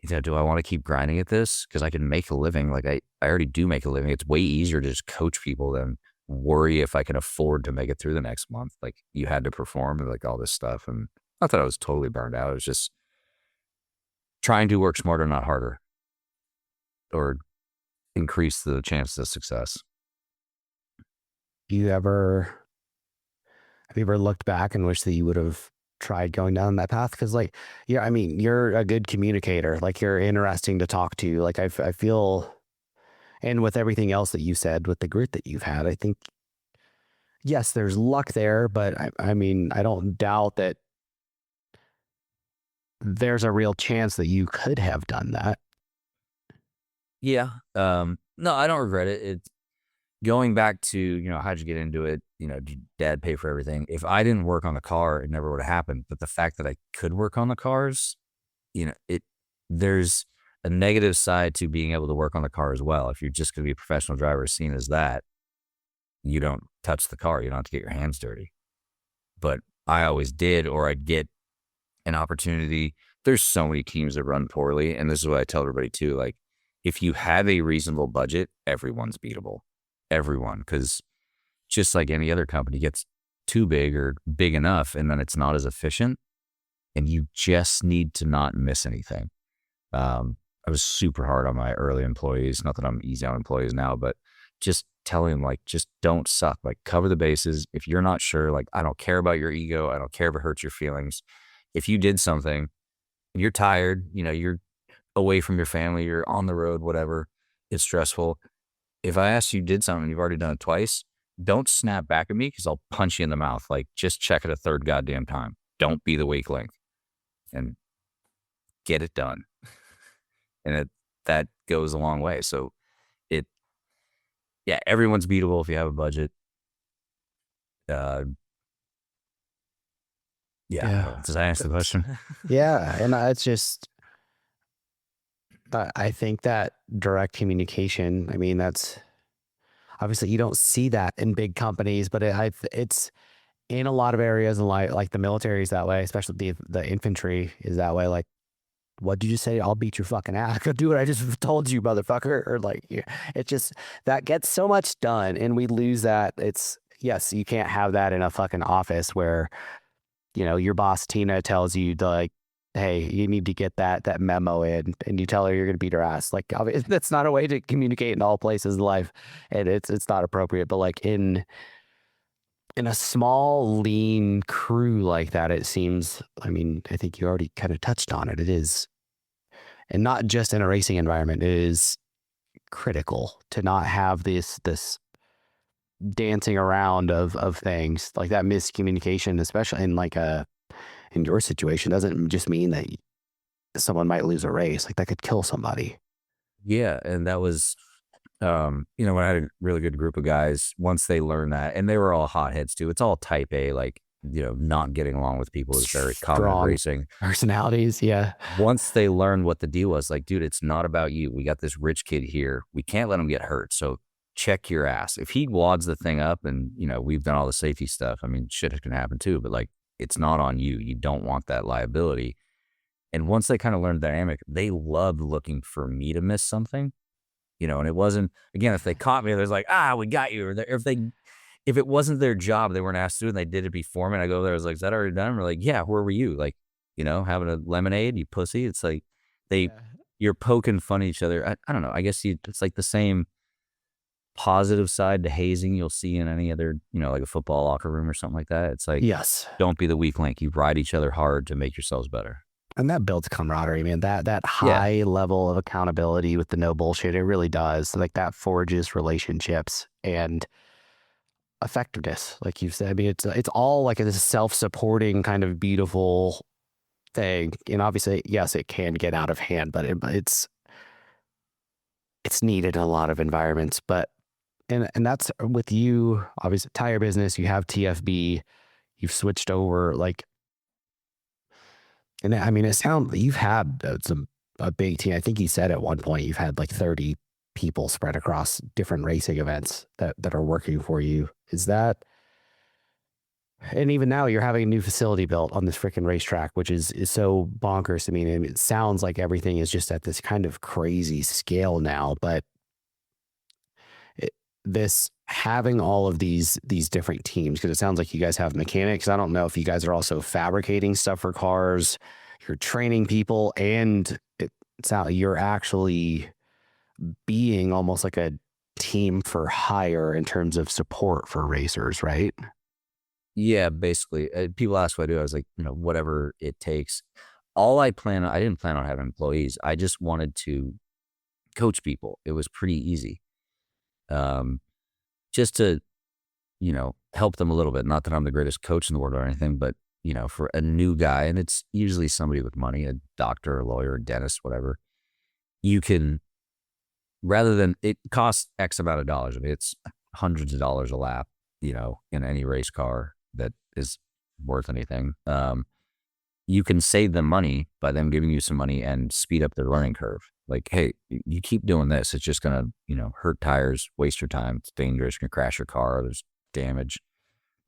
do I want to keep grinding at this? Because I can make a living. Like I already do make a living. It's way easier to just coach people than worry if I can afford to make it through the next month. Like you had to perform and like all this stuff. And not that I was totally burned out. It was just trying to work smarter, not harder, or increase the chances of success. Have you ever looked back and wished that you would have tried going down that path? Because like, you're a good communicator. Like you're interesting to talk to. Like I feel, and with everything else that you said, with the grit that you've had, I think, yes, there's luck there, but I don't doubt that there's a real chance that you could have done that. Yeah. No, I don't regret it. It's going back to, how'd you get into it? Did dad pay for everything? If I didn't work on the car, it never would have happened. But the fact that I could work on the cars, there's a negative side to being able to work on the car as well. If you're just going to be a professional driver seen as that, you don't touch the car. You don't have to get your hands dirty. But I always did, or I'd get an opportunity. There's so many teams that run poorly. And this is what I tell everybody too. Like, if you have a reasonable budget, everyone's beatable. Everyone. Because just like any other company, gets too big or big enough, and then it's not as efficient. And you just need to not miss anything. I was super hard on my early employees. Not that I'm easy on employees now, but just telling them, like, just don't suck. Like, cover the bases. If you're not sure, like, I don't care about your ego. I don't care if it hurts your feelings. If you did something, you're tired, you're away from your family, you're on the road, whatever, it's stressful. If I ask you did something, you've already done it twice, don't snap back at me because I'll punch you in the mouth. Like, just check it a third goddamn time. Don't be the weak link and get it done. And that goes a long way. So everyone's beatable if you have a budget. Does that answer the question? Yeah. And it's just, I think that direct communication, that's obviously you don't see that in big companies, but it's in a lot of areas in life, like the military is that way, especially the infantry is that way. Like, what did you say? I'll beat your fucking ass. Go do what I just told you, motherfucker. Or like, it just, that gets so much done and we lose that. Yes, you can't have that in a fucking office where, your boss Tina tells you like, hey, you need to get that memo in, and you tell her you're going to beat her ass. Like, obviously, that's not a way to communicate in all places in life, and it's not appropriate. But like in in a small, lean crew like that, it seems, I mean, I think you already kind of touched on it. It is, and not just in a racing environment, it is critical to not have this dancing around of things like that. Miscommunication, especially in like a in your situation, doesn't just mean that someone might lose a race. Like that could kill somebody. Yeah, and that was, when I had a really good group of guys, once they learned that, and they were all hotheads too. It's all type A, like, not getting along with people is very common in Strong racing. personalities. Yeah. Once they learned what the deal was, like, dude, it's not about you. We got this rich kid here. We can't let him get hurt. So check your ass. If he wads the thing up and, we've done all the safety stuff, I mean, shit can happen too, but like, it's not on you. You don't want that liability. And once they kind of learned the dynamic, they loved looking for me to miss something, and it wasn't, again, if they caught me, it was like, we got you. Or if it wasn't their job, they weren't asked to do it and they did it before me. And I go there, I was like, is that already done? We're like, yeah, where were you? Like, having a lemonade, you pussy. It's like Yeah. you're poking fun at each other. I don't know. I guess it's like the same positive side to hazing you'll see in any other, like a football locker room or something like that. It's like, Yes. don't be the weak link. You ride each other hard to make yourselves better. And that builds camaraderie, man. That Yeah. high level of accountability with the no bullshit, it really does. Like that forges relationships and effectiveness, like you said. I mean, it's all like a self-supporting kind of beautiful thing. And obviously, yes, it can get out of hand, but it's needed in a lot of environments. But and that's with you, obviously, tire business. You have TFB. You've switched over, like, and I mean, it sounds you've had a big team. I think you said at one point you've had like 30 people spread across different racing events that are working for you. Is that, and even now you're having a new facility built on this freaking racetrack, which is so bonkers to me. I mean, it sounds like everything is just at this kind of crazy scale now, but this having all of these different teams, because it sounds like you guys have mechanics. I don't know if you guys are also fabricating stuff for cars, you're training people, and it's how you're actually being almost like a team for hire in terms of support for racers, right? Yeah, basically. People ask what I do. I was like, whatever it takes. I didn't plan on having employees. I just wanted to coach people. It was pretty easy. Just to, help them a little bit. Not that I'm the greatest coach in the world or anything, but, for a new guy, and it's usually somebody with money, a doctor, a lawyer, a dentist, whatever, you can, rather than it costs X amount of dollars. I mean, it's hundreds of dollars a lap, in any race car that is worth anything. You can save them money by them giving you some money and speed up their learning curve. Like, hey, you keep doing this, it's just gonna, hurt tires, waste your time, it's dangerous, you can crash your car, there's damage.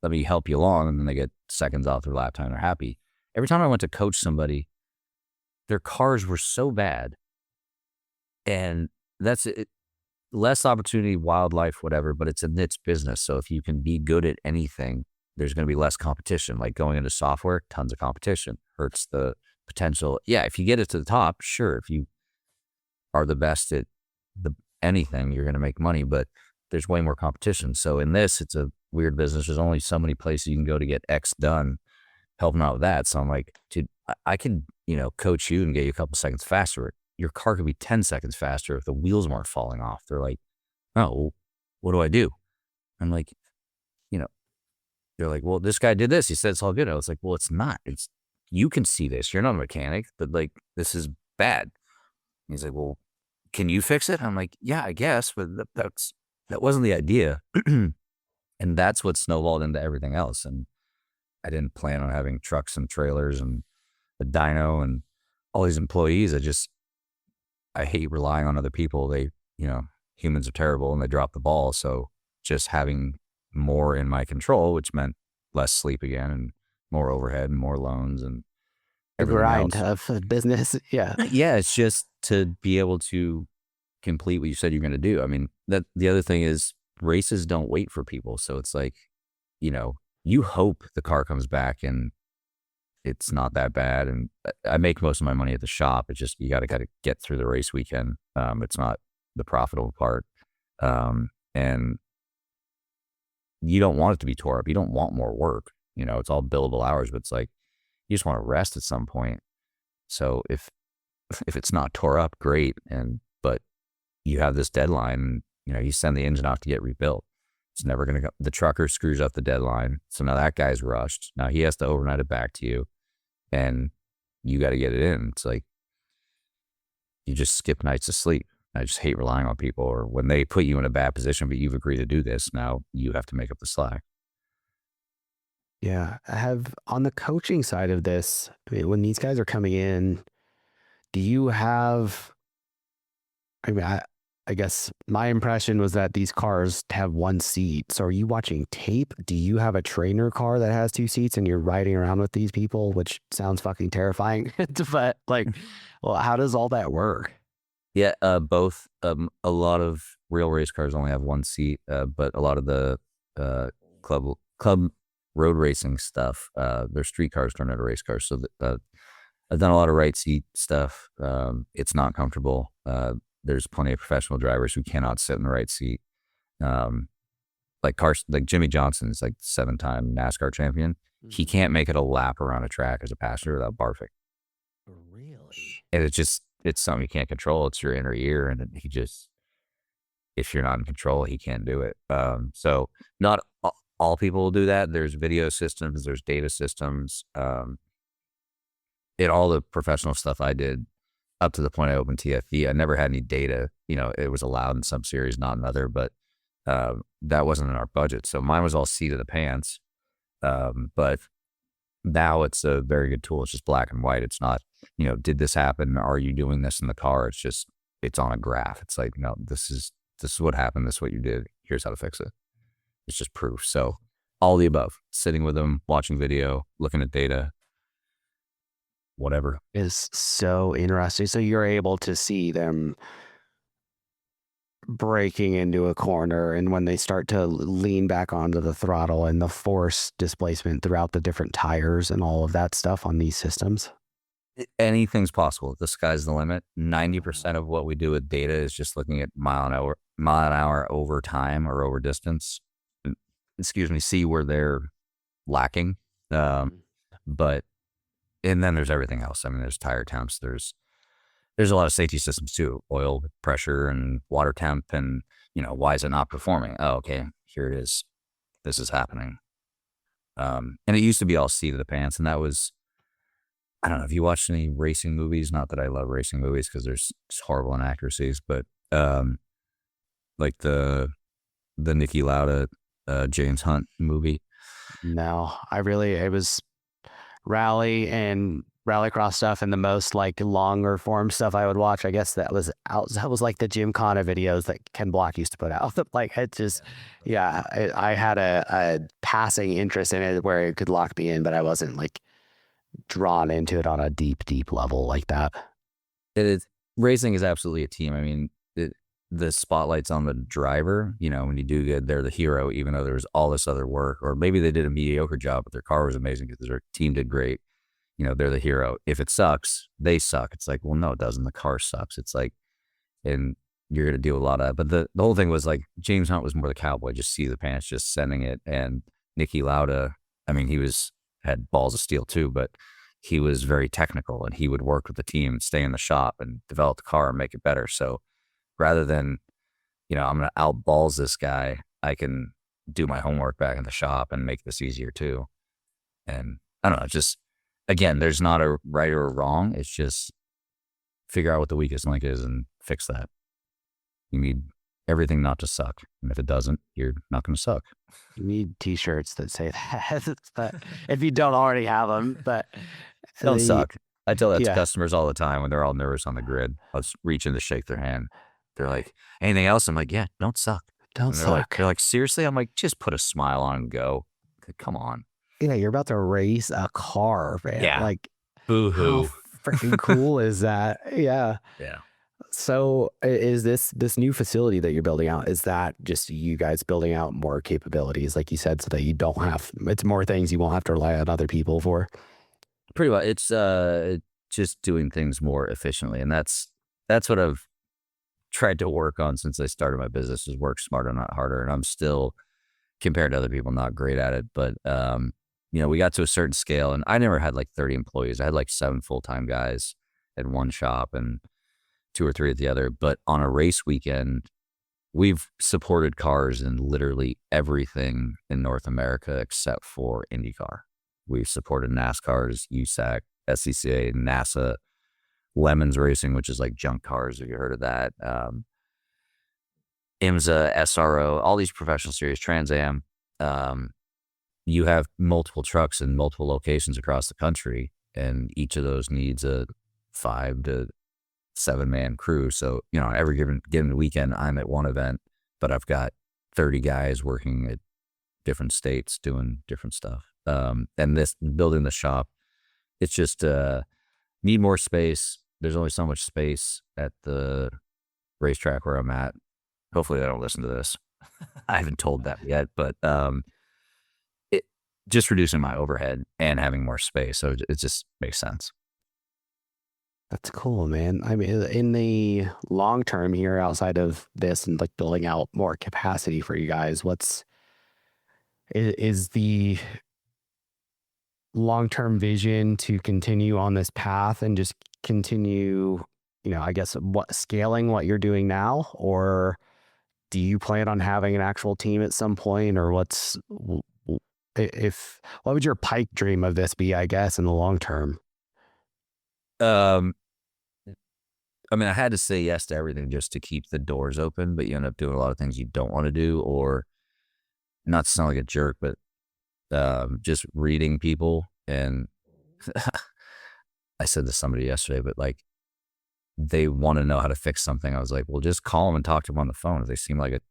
Let me help you along, and then they get seconds off their lap time, they're happy. Every time I went to coach somebody, their cars were so bad, and that's it. Less opportunity, wildlife, whatever, but it's a niche business. So if you can be good at anything, there's going to be less competition. Like going into software, tons of competition hurts the potential. Yeah, if you get it to the top, sure. If you are the best at anything, you're going to make money, but there's way more competition. So in this, it's a weird business. There's only so many places you can go to get X done, helping out with that. So I'm like, dude, I can, coach you and get you a couple seconds faster. Your car could be 10 seconds faster if the wheels weren't falling off. They're like, oh, well, what do I do? I'm like, you know, they're like, well, this guy did this. He said it's all good. I was like, well, it's not. You can see this. You're not a mechanic, but like, this is bad. He's like, well, can you fix it? I'm like, yeah, I guess, but that wasn't the idea. And that's what snowballed into everything else. And I didn't plan on having trucks and trailers and a dyno and all these employees. I hate relying on other people. Humans are terrible and they drop the ball. So just having more in my control, which meant less sleep again and more overhead and more loans and The everything grind else. of business. Yeah. Yeah, it's just to be able to complete what you said you're going to do. I mean, that the other thing is races don't wait for people. So it's like, you hope the car comes back and it's not that bad. And I make most of my money at the shop. It's just, you got to get through the race weekend. It's not the profitable part. And you don't want it to be tore up. You don't want more work. It's all billable hours, but it's like you just want to rest at some point. So if it's not tore up, great. But you have this deadline, you send the engine off to get rebuilt. It's never going to go. The trucker screws up the deadline. So now that guy's rushed. Now he has to overnight it back to you and you got to get it in. It's like, you just skip nights of sleep. I just hate relying on people, or when they put you in a bad position, but you've agreed to do this. Now you have to make up the slack. Yeah. I have on the coaching side of this, I mean, when these guys are coming in, do you have, I mean, I guess my impression was that these cars have one seat. So are you watching tape? Do you have a trainer car that has two seats and you're riding around with these people, which sounds fucking terrifying, but like, well, how does all that work? Yeah, both. A lot of real race cars only have one seat, but a lot of the club road racing stuff, their street cars turn into race cars. So I've done a lot of right seat stuff. It's not comfortable. There's plenty of professional drivers who cannot sit in the right seat. Like Jimmy Johnson is like 7-time NASCAR champion. He can't make it a lap around a track as a passenger without barfing. Really? And it's something you can't control. It's your inner ear. And if you're not in control, he can't do it. So not all people will do that. There's video systems, there's data systems. In all the professional stuff I did up to the point I opened TFB, I never had any data. It was allowed in some series, not in other, but that wasn't in our budget. So mine was all seat of the pants. But now it's a very good tool. It's just black and white. It's not, did this happen? Are you doing this in the car? It's on a graph. It's like, no, this is what happened. This is what you did. Here's how to fix it. It's just proof. So all the above, sitting with them, watching video, looking at data, whatever. Is so interesting. So you're able to see them breaking into a corner, and when they start to lean back onto the throttle, and the force displacement throughout the different tires and all of that stuff on these systems. Anything's possible. The sky's the limit. 90% of what we do with data is just looking at mile an hour over time or over distance. See where they're lacking. But and then there's everything else. I mean, there's tire temps. There's a lot of safety systems too. Oil pressure and water temp, and why is it not performing? Oh, okay, here it is. This is happening. And it used to be all seat of the pants, and that was, I don't know if you watched any racing movies. Not that I love racing movies because there's just horrible inaccuracies, but like the Niki Lauda James Hunt movie. No, it was rallycross stuff, and the most like longer form stuff I would watch. I guess that was like the Gymkhana videos that Ken Block used to put out. Like it just, I had a passing interest in it where it could lock me in, but I wasn't like drawn into it on a deep level like that. Racing is absolutely a team. I mean, the spotlight's on the driver. When you do good, they're the hero, even though there's all this other work, or maybe they did a mediocre job, but their car was amazing because their team did great. They're the hero. If it sucks, they suck. It's like, well, no, it doesn't. The car sucks. It's like, and you're going to deal with a lot of that. But the whole thing was like, James Hunt was more the cowboy, just see the pants, just sending it. And Niki Lauda, I mean, had balls of steel too, but he was very technical, and he would work with the team and stay in the shop and develop the car and make it better. So rather than, I'm going to outballs this guy, I can do my homework back in the shop and make this easier too. And I don't know, just, again, there's not a right or a wrong. It's just figure out what the weakest link is and fix that. You need everything not to suck. And if it doesn't, you're not going to suck. You need t-shirts that say that, but if you don't already have them, but don't suck. I tell that to customers all the time when they're all nervous on the grid. I was reaching to shake their hand. They're like, anything else? I'm like, yeah, don't suck. Don't suck. They're like, seriously? I'm like, just put a smile on and go. Come on. Yeah, you're about to race a car, man. Yeah. Like, boo-hoo. how freaking cool is that? Yeah. Yeah. So is this new facility that you're building out, is that just you guys building out more capabilities, like you said, so that you don't have, it's more things you won't have to rely on other people for? Pretty much. It's just doing things more efficiently. And that's what I've tried to work on since I started my business, is work smarter, not harder. And I'm still compared to other people, not great at it. But, we got to a certain scale, and I never had like 30 employees. I had like 7 full-time guys at one shop and 2 or 3 at the other. But on a race weekend, we've supported cars in literally everything in North America except for IndyCar. We've supported NASCAR's, USAC, SCCA, NASA, Lemons Racing, which is like junk cars, if you heard of that. IMSA, SRO, all these professional series, Trans Am. You have multiple trucks in multiple locations across the country, and each of those needs a 5 to 7-man crew. So, every given weekend, I'm at one event, but I've got 30 guys working at different states doing different stuff. And this building the shop, it's just need more space. There's only so much space at the racetrack where I'm at. Hopefully they don't listen to this. I haven't told that yet, but it just reducing my overhead and having more space. So it just makes sense. That's cool, man. I mean, in the long term here, outside of this and like building out more capacity for you guys, is the long term vision to continue on this path and just continue, I guess, scaling what you're doing now? Or do you plan on having an actual team at some point? Or what would your pipe dream of this be, I guess, in the long term? I had to say yes to everything just to keep the doors open, but you end up doing a lot of things you don't want to do, or not to sound like a jerk, but just reading people. And I said to somebody yesterday, but like, they want to know how to fix something. I was like, well, just call them and talk to them on the phone. If they seem like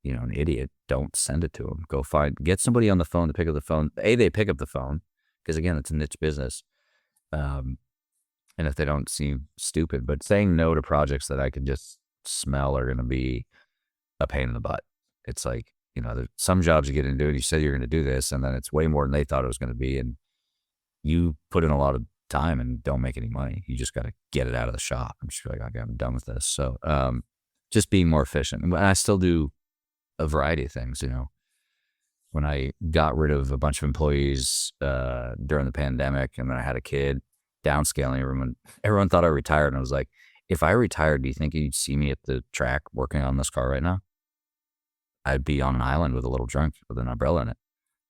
an idiot, don't send it to them. Get somebody on the phone to pick up the phone. They pick up the phone because, again, it's a niche business. And if they don't seem stupid, but saying no to projects that I can just smell are going to be a pain in the butt. It's like, there's some jobs you get into and you said you're going to do this, and then it's way more than they thought it was going to be. And you put in a lot of time and don't make any money. You just got to get it out of the shop. I'm just like, okay, I'm done with this. So, just being more efficient. And I still do a variety of things, when I got rid of a bunch of employees, during the pandemic, and then I had a kid, downscaling everyone thought I retired. And I was like, if I retired, do you think you'd see me at the track working on this car right now? I'd be on an island with a little drink with an umbrella in it.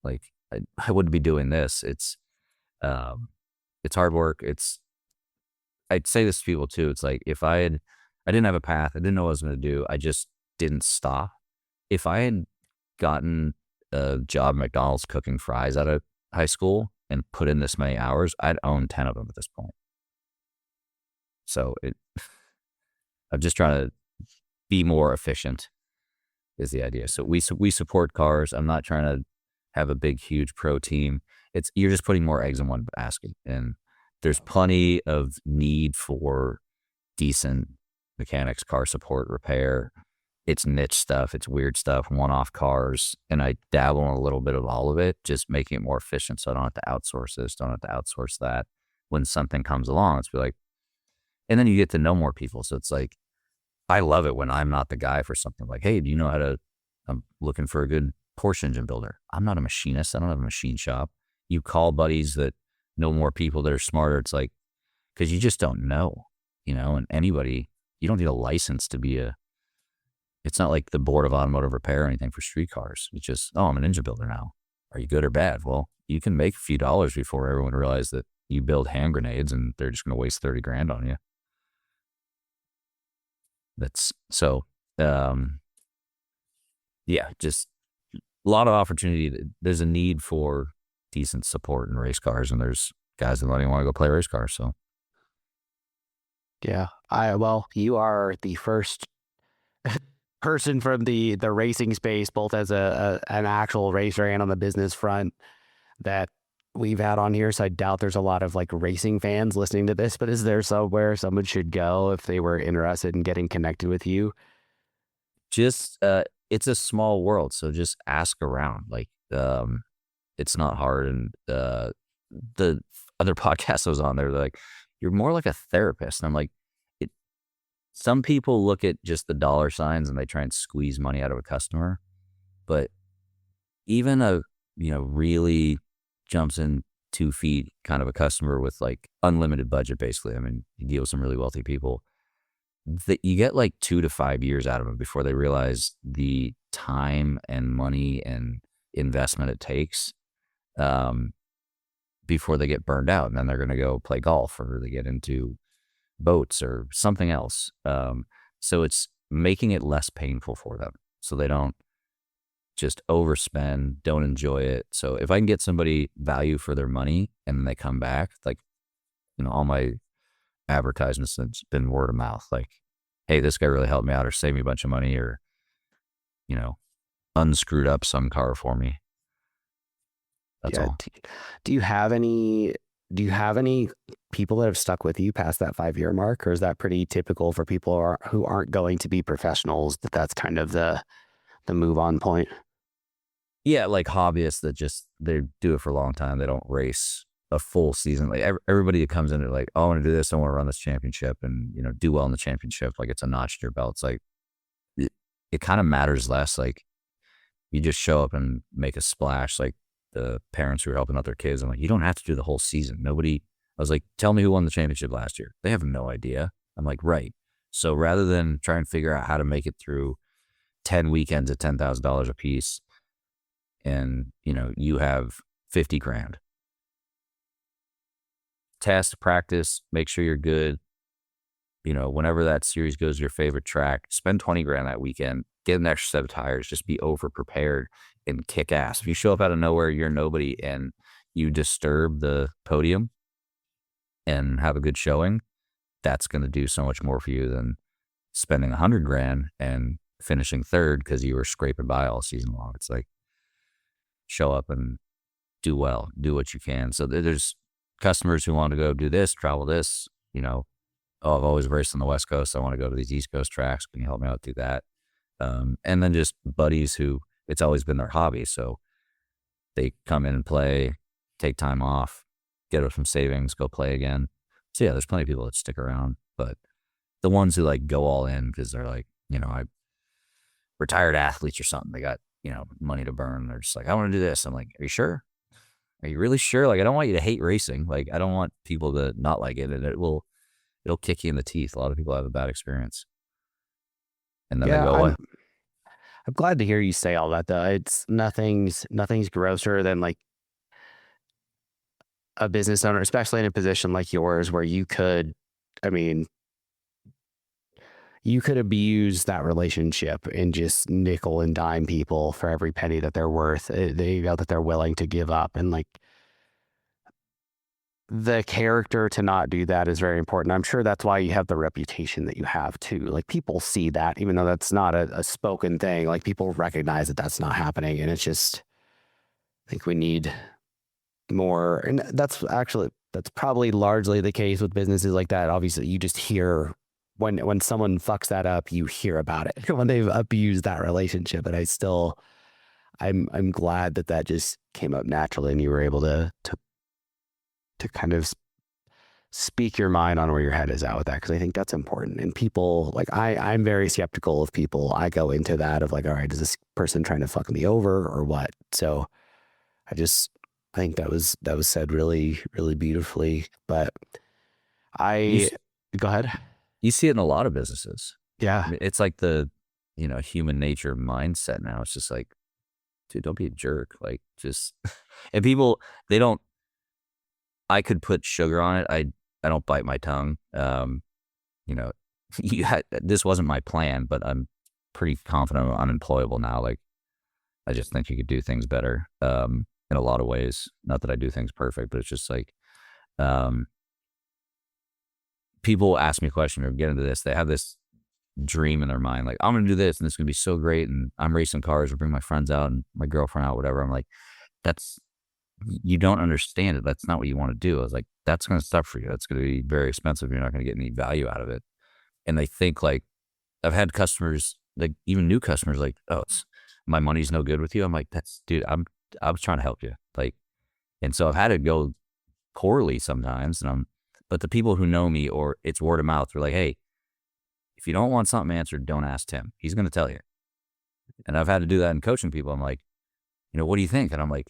Like, I wouldn't be doing this. It's hard work. I'd say this to people too. It's like, if I didn't have a path, I didn't know what I was going to do. I just didn't stop. If I had gotten a job at McDonald's cooking fries out of high school and put in this many hours, I'd own 10 of them at this point. So I'm just trying to be more efficient is the idea. So we support cars. I'm not trying to have a big, huge pro team. You're just putting more eggs in one basket. And there's plenty of need for decent mechanics, car support, repair. It's niche stuff. It's weird stuff, one-off cars. And I dabble in a little bit of all of it, just making it more efficient. So I don't have to outsource this, don't have to outsource that. When something comes along, it's like, and then you get to know more people. So it's like, I love it when I'm not the guy for something. Like, hey, do you know I'm looking for a good Porsche engine builder. I'm not a machinist. I don't have a machine shop. You call buddies that know more people that are smarter. It's like, because you just don't know, and anybody, you don't need a license to be it's not like the Board of Automotive Repair or anything for street cars. It's just, oh, I'm an engine builder now. Are you good or bad? Well, you can make a few dollars before everyone realizes that you build hand grenades and they're just going to waste 30 grand on you. That's so, yeah, just a lot of opportunity. There's a need for decent support in race cars, and there's guys that don't even want to go play race cars. So, yeah, you are the first person from the racing space, both as an actual racer and on the business front, that we've had on here. So I doubt there's a lot of like racing fans listening to this, but is there somewhere someone should go if they were interested in getting connected with you? just it's a small world, so just ask around. Like, it's not hard. And the other podcast I was on, they're like, you're more like a therapist. And I'm like, it. Some people look at just the dollar signs and they try and squeeze money out of a customer, but even a, really jumps in 2 feet kind of a customer with like unlimited budget, basically. I mean, you deal with some really wealthy people that you get like 2 to 5 years out of them before they realize the time and money and investment it takes, um, before they get burned out. And then they're going to go play golf or they get into boats or something else. So it's making it less painful for them so they don't just overspend, don't enjoy it. So if I can get somebody value for their money and then they come back, like, all my advertisements have been word of mouth. Like, hey, this guy really helped me out or saved me a bunch of money or, you know, unscrewed up some car for me. That's Yeah. all. Do you have any? Do you have any people that have stuck with you past that 5 year mark, or is that pretty typical for people who aren't going to be professionals? That's kind of the move on point. Yeah, like hobbyists that just they do it for a long time. They don't race a full season. Like everybody that comes in, they're like, "Oh, I want to do this. I want to run this championship and do well in the championship." Like it's a notch in your belt. It's like it kind of matters less. Like you just show up and make a splash. Like the parents who are helping out their kids, I'm like, you don't have to do the whole season. Nobody. I was like, tell me who won the championship last year. They have no idea. I'm like, right. So rather than try and figure out how to make it through 10 weekends at $10,000 a piece, and you have 50 grand. Test, practice, make sure you're good. Whenever that series goes to your favorite track, spend 20 grand that weekend, get an extra set of tires, just be over prepared and kick ass. If you show up out of nowhere, you're nobody and you disturb the podium and have a good showing, that's going to do so much more for you than spending 100 grand and finishing third because you were scraping by all season long. It's like, show up and do well, do what you can. So there's customers who want to go do this, travel this, oh, I've always raced on the West Coast. I want to go to these East Coast tracks. Can you help me out do that? And then just buddies who it's always been their hobby. So they come in and play, take time off, get up some savings, go play again. So yeah, there's plenty of people that stick around, but the ones who like go all in because they're like, I retired athletes or something. They got, money to burn. They're just like, I want to do this. I'm like, are you sure? Are you really sure? Like, I don't want you to hate racing. Like, I don't want people to not like it. And it'll kick you in the teeth. A lot of people have a bad experience. And then they Yeah, go away. I'm glad to hear you say all that though. It's nothing's grosser than like a business owner, especially in a position like yours where I mean, you could abuse that relationship and just nickel and dime people for every penny that they're worth. That they're willing to give up, and like the character to not do that is very important. I'm sure that's why you have the reputation that you have too. Like people see that, even though that's not a spoken thing. Like people recognize that that's not happening, and it's just I think we need more, and that's probably largely the case with businesses like that. Obviously, you just hear when someone fucks that up, you hear about it when they've abused that relationship. And I'm glad that just came up naturally, and you were able to kind of speak your mind on where your head is at with that, because I think that's important. And people like I'm very skeptical of people. I go into that of like, all right, is this person trying to fuck me over or what? So I think that was said really, really beautifully. But You, I s- go ahead. you see it in a lot of businesses. I Yeah. mean, it's like the, human nature mindset now. It's just like, dude, don't be a jerk. Like just, and people, they don't, I could put sugar on it. I don't bite my tongue. You know, this wasn't my plan, but I'm pretty confident I'm unemployable now. Like, I just think you could do things better, in a lot of ways. Not that I do things perfect, but it's just like, um, people ask me a question or get into this. They have this dream in their mind, like, I'm going to do this and this is going to be so great. And I'm racing cars or bring my friends out and my girlfriend out, whatever. I'm like, that's, you don't understand it. That's not what you want to do. I was like, that's going to suck for you. That's going to be very expensive. You're not going to get any value out of it. And they think like, I've had customers, like even new customers, like, oh, my money's no good with you. I'm like, dude, I was trying to help you. Like, and so I've had it go poorly sometimes. But the people who know me or it's word of mouth, they're like, hey, if you don't want something answered, don't ask Tim. He's going to tell you. And I've had to do that in coaching people. I'm like, what do you think? And I'm like,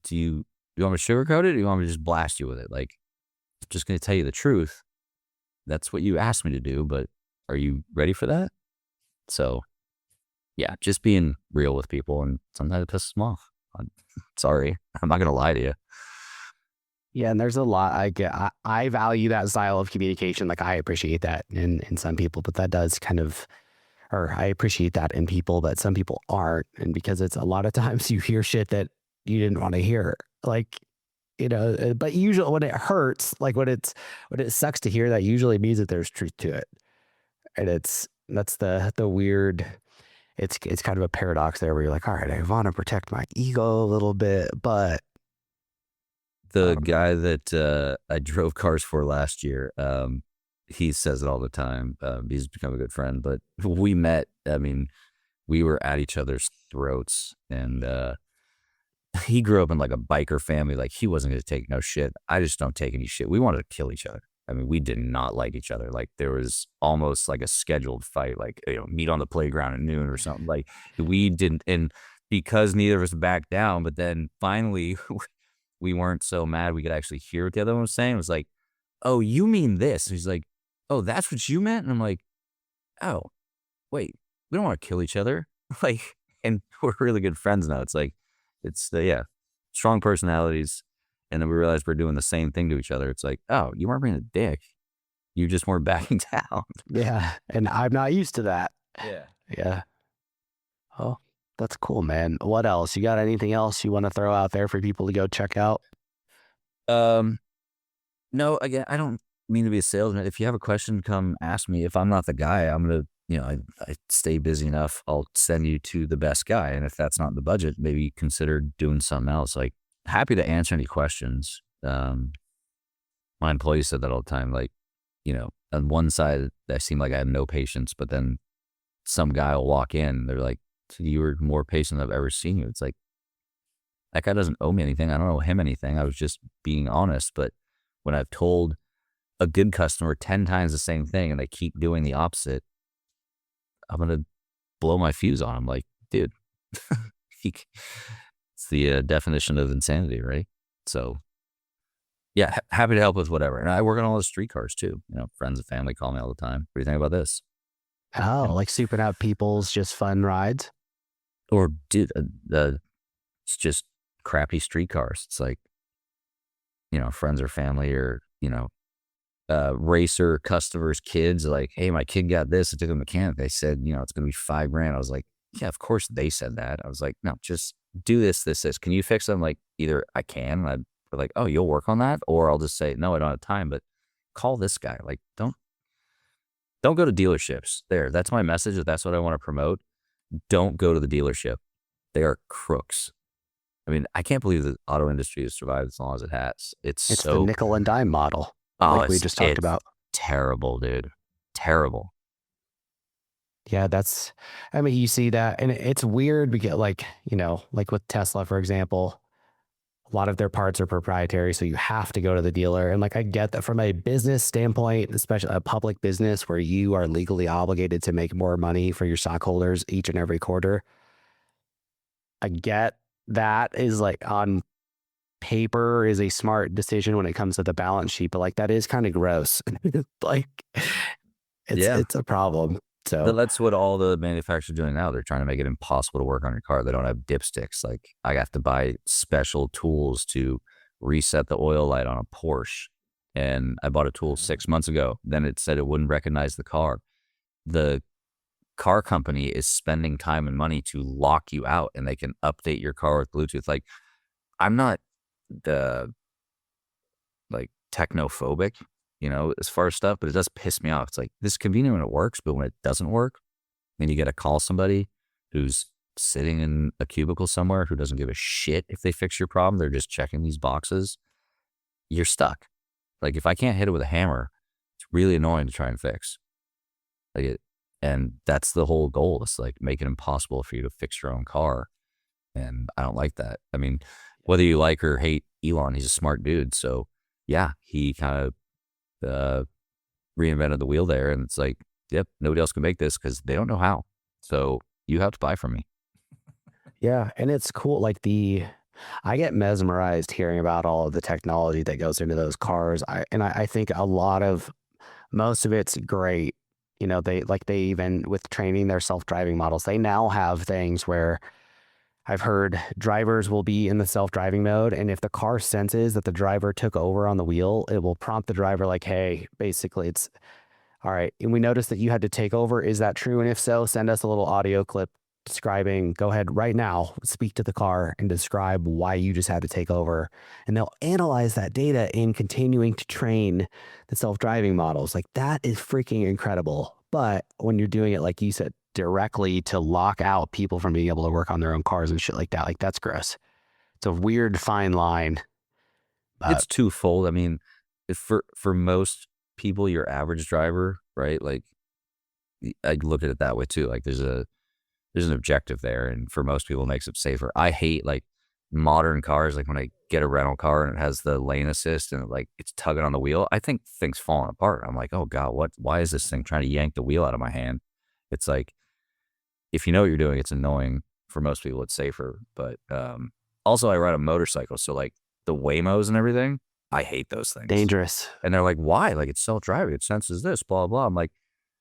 do you want me to sugarcoat it, or do you want me to just blast you with it? Like, I'm just going to tell you the truth. That's what you asked me to do, but are you ready for that? So yeah, just being real with people, and sometimes it pisses them off. I'm sorry. I'm not going to lie to you. Yeah, and there's a lot I get. I value that style of communication. Like I appreciate that in some people, but that does kind of, or I appreciate that in people, but some people aren't. And because it's a lot of times you hear shit that you didn't want to hear. Like, but usually when it hurts, like when it sucks to hear, that usually means that there's truth to it. And that's the weird, it's kind of a paradox there where you're like, all right, I want to protect my ego a little bit, but The guy that I drove cars for last year, he says it all the time. He's become a good friend, but we met. I mean, we were at each other's throats, and he grew up in like a biker family. Like he wasn't going to take no shit. I just don't take any shit. We wanted to kill each other. I mean, we did not like each other. Like there was almost like a scheduled fight, like meet on the playground at noon or something. Like we didn't, and because neither of us backed down. But then finally, we weren't so mad we could actually hear what the other one was saying. It was like, "Oh, you mean this?" And he's like, "Oh, that's what you meant." And I'm like, "Oh, wait, we don't want to kill each other." Like, and we're really good friends now. It's like, yeah, strong personalities. And then we realized we're doing the same thing to each other. It's like, oh, you weren't being a dick. You just weren't backing down. yeah, and I'm not used to that. Yeah. Yeah. Oh, that's cool, man. What else? You got anything else you want to throw out there for people to go check out? Um, no, again, I don't mean to be a salesman. If you have a question, come ask me. If I'm not the guy, I'm gonna, I stay busy enough. I'll send you to the best guy. And if that's not in the budget, maybe consider doing something else. Like, happy to answer any questions. My employees said that all the time. Like, on one side, I seem like I have no patience, but then some guy will walk in. They're like, "You were more patient than I've ever seen you." It's like, that guy doesn't owe me anything. I don't owe him anything. I was just being honest. But when I've told a good customer 10 times the same thing and they keep doing the opposite, I'm going to blow my fuse on them. Like, dude, it's the definition of insanity, right? So, yeah, happy to help with whatever. And I work on all the street cars too. Friends and family call me all the time. What do you think about this? Oh, Yeah. like souping out people's just fun rides? Or, dude, it's just crappy street cars. It's like, friends or family or, racer customers, kids, like, "Hey, my kid got this. I took a mechanic. They said, it's going to be $5,000. I was like, yeah, of course they said that. I was like, no, just do this, this, this. Can you fix them? Like, either I can, they're like, oh, you'll work on that. Or I'll just say, no, I don't have time, but call this guy. Like, don't go to dealerships there. That's my message. If that's what I want to promote. Don't go to the dealership. They are crooks. I mean, I can't believe the auto industry has survived as long as it has. It's It's the so, nickel and dime model, oh, like we just talked it's about. terrible, dude. Terrible. Yeah, I mean, you see that, and it's weird because, like, like with Tesla, for example, a lot of their parts are proprietary, so you have to go to the dealer. And like, I get that from a business standpoint, especially a public business where you are legally obligated to make more money for your stockholders each and every quarter. I get that is like on paper is a smart decision when it comes to the balance sheet, but like that is kind of gross. Like Yeah. it's a problem. So That's what all the manufacturers are doing now. They're trying to make it impossible to work on your car. They don't have dipsticks. Like, I have to buy special tools to reset the oil light on a Porsche. And I bought a tool 6 months ago. Then it said it wouldn't recognize the car. The car company is spending time and money to lock you out, and they can update your car with Bluetooth. Like, I'm not the like technophobic, as far as stuff, but it does piss me off. It's like, this is convenient when it works, but when it doesn't work, then you got to call somebody who's sitting in a cubicle somewhere who doesn't give a shit if they fix your problem. They're just checking these boxes. You're stuck. Like, if I can't hit it with a hammer, it's really annoying to try and fix. And that's the whole goal. It's like, make it impossible for you to fix your own car. And I don't like that. I mean, whether you like or hate Elon, he's a smart dude. So yeah, he kind of reinvented the wheel there. And it's like, yep, nobody else can make this because they don't know how. So you have to buy from me. Yeah, and it's cool. I get mesmerized hearing about all of the technology that goes into those cars. I think most of it's great. They even with training their self-driving models, they now have things where I've heard drivers will be in the self-driving mode, and if the car senses that the driver took over on the wheel, it will prompt the driver like, "Hey, basically, it's all right. And we noticed that you had to take over. Is that true? And if so, send us a little audio clip describing. Go ahead right now, speak to the car and describe why you just had to take over." And they'll analyze that data in continuing to train the self-driving models. Like that is freaking incredible. But when you're doing it, like you said, directly to lock out people from being able to work on their own cars and shit like that's gross. It's a weird fine line. But It's twofold. I mean, if for most people, your average driver, right? Like I look at it that way too. Like there's an objective there, and for most people, it makes it safer. I hate like modern cars. Like when I get a rental car and it has the lane assist and like it's tugging on the wheel, I think things falling apart. I'm like, oh god, what? Why is this thing trying to yank the wheel out of my hand? It's like if you know what you're doing, it's annoying. For most people, it's safer. But also, I ride a motorcycle, so like the Waymos and everything, I hate those things. dangerous. And they're like, why? Like it's self-driving. It senses this, blah, blah. I'm like,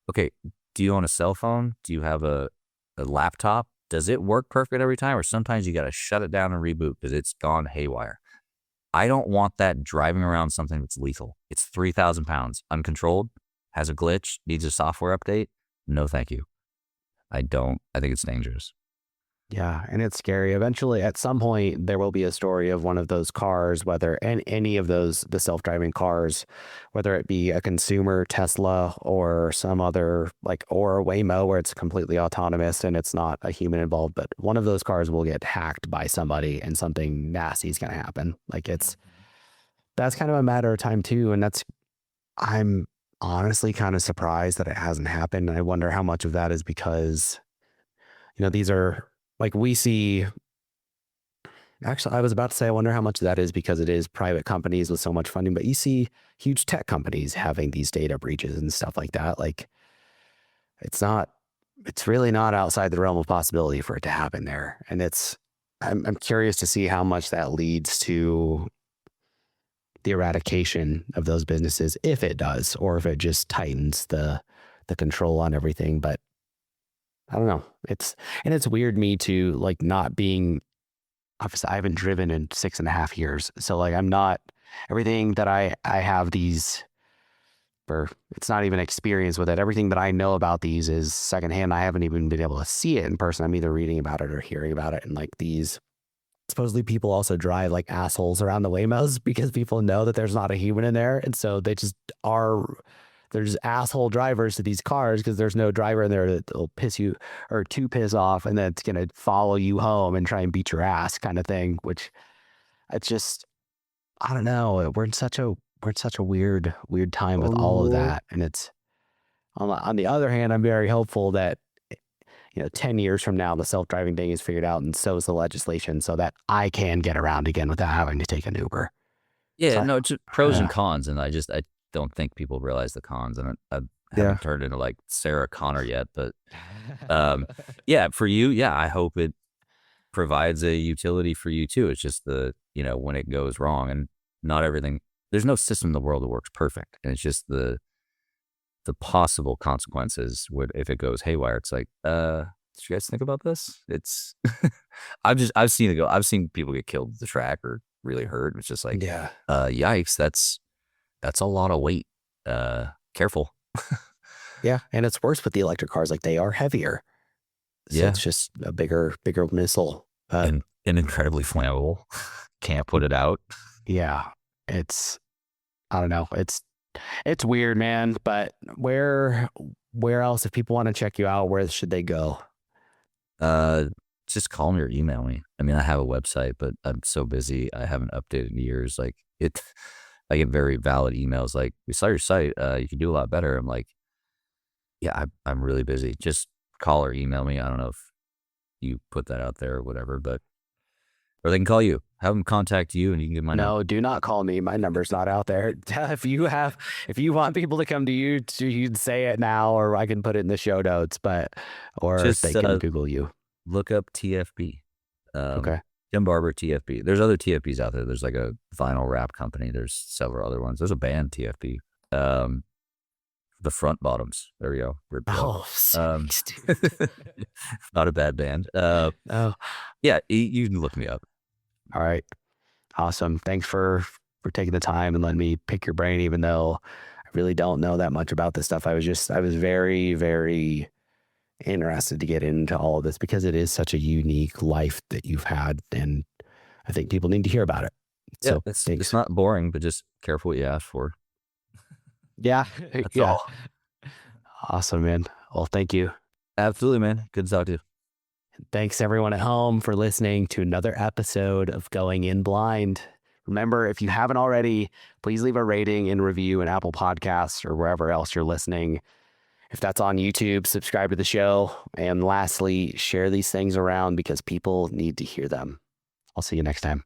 okay, do you own a cell phone? Do you have a laptop? Does it work perfect every time? Or sometimes you got to shut it down and reboot because it's gone haywire. I don't want that driving around something that's lethal. It's 3,000 pounds, uncontrolled, has a glitch, needs a software update. No, thank you. I don't. I think it's dangerous. Yeah, and it's scary. Eventually, at some point, there will be a story of one of those cars, whether and any of the self-driving cars, whether it be a consumer Tesla or some other or a Waymo where it's completely autonomous and it's not a human involved, but one of those cars will get hacked by somebody and something nasty is going to happen. That's kind of a matter of time too, and I'm honestly kind of surprised that it hasn't happened. And I wonder how much of that is because these are we see. Actually, I was about to say, I wonder how much of that is because it is private companies with so much funding, but you see huge tech companies having these data breaches and stuff like that. It's not, it's really not outside the realm of possibility for it to happen there. And I'm curious to see how much that leads to the eradication of those businesses, if it does, or if it just tightens the control on everything. But I don't know. It's weird me to not being, obviously I haven't driven in 6.5 years. So I'm not, everything that I have these, or it's not even experience with it. Everything that I know about these is secondhand. I haven't even been able to see it in person. I'm either reading about it or hearing about it. And these, supposedly people also drive like assholes around the Waymos because people know that there's not a human in there. And so they just are, there's asshole drivers to these cars because there's no driver in there that'll piss you or to piss off and then it's going to follow you home and try and beat your ass kind of thing, which it's just, I don't know. We're in such a weird time with all of Oh, that. And it's on the other hand, I'm very hopeful that 10 years from now, the self-driving thing is figured out and so is the legislation so that I can get around again without having to take an Uber. yeah, So no, it's just pros and uh, cons, and I don't think people realize the cons, and I yeah. haven't turned into like Sarah Connor yet, but um, yeah, for you, yeah, I hope it provides a utility for you too. It's just when it goes wrong, and not everything. There's no system in the world that works perfect, and it's just the possible consequences would if it goes haywire. It's like, did you guys think about this? It's I've seen it go. I've seen people get killed at the track or really hurt. It's just like, Yeah. yikes, that's a lot of weight. Careful. Yeah. And it's worse with the electric cars. They are heavier. So Yeah, it's just a bigger missile. But and incredibly flammable. Can't put it out. yeah, it's, I don't know. It's weird, man. But where else, if people want to check you out, where should they go? Uh, just call me or email me. I mean, I have a website, but I'm so busy. I haven't updated in years. Like it, I get very valid emails like, "We saw your site. You can do a lot better." I'm like, "Yeah, I'm really busy. Just call or email me." I don't know if you put that out there or whatever, but or they can call you. Have them contact you, and you can get my number. No, do not call me. My number's not out there. If you want people to come to you, you can say it now, or I can put it in the show notes. Or they Just can Google you. look up TFB. Okay. Tim Barber, TFB. There's other TFBs out there. There's like a vinyl wrap company. There's several other ones. There's a band, TFB. The Front Bottoms. There we go. Rip plug. Oh, sweet, dude. Not a bad band. Oh, Yeah, you can look me up. all right. Awesome. Thanks for taking the time and letting me pick your brain, even though I really don't know that much about this stuff. I was very, very interested to get into all of this because it is such a unique life that you've had, and I think people need to hear about it. Yeah, So it's thanks. not boring, but just careful what you ask for. Yeah. That's Yeah. all. Awesome, man. Well, thank you. Absolutely, man. Good to talk to you. Thanks everyone at home for listening to another episode of Going In Blind. Remember, if you haven't already, please leave a rating and review in Apple Podcasts or wherever else you're listening. If that's on YouTube, subscribe to the show. And lastly, share these things around because people need to hear them. I'll see you next time.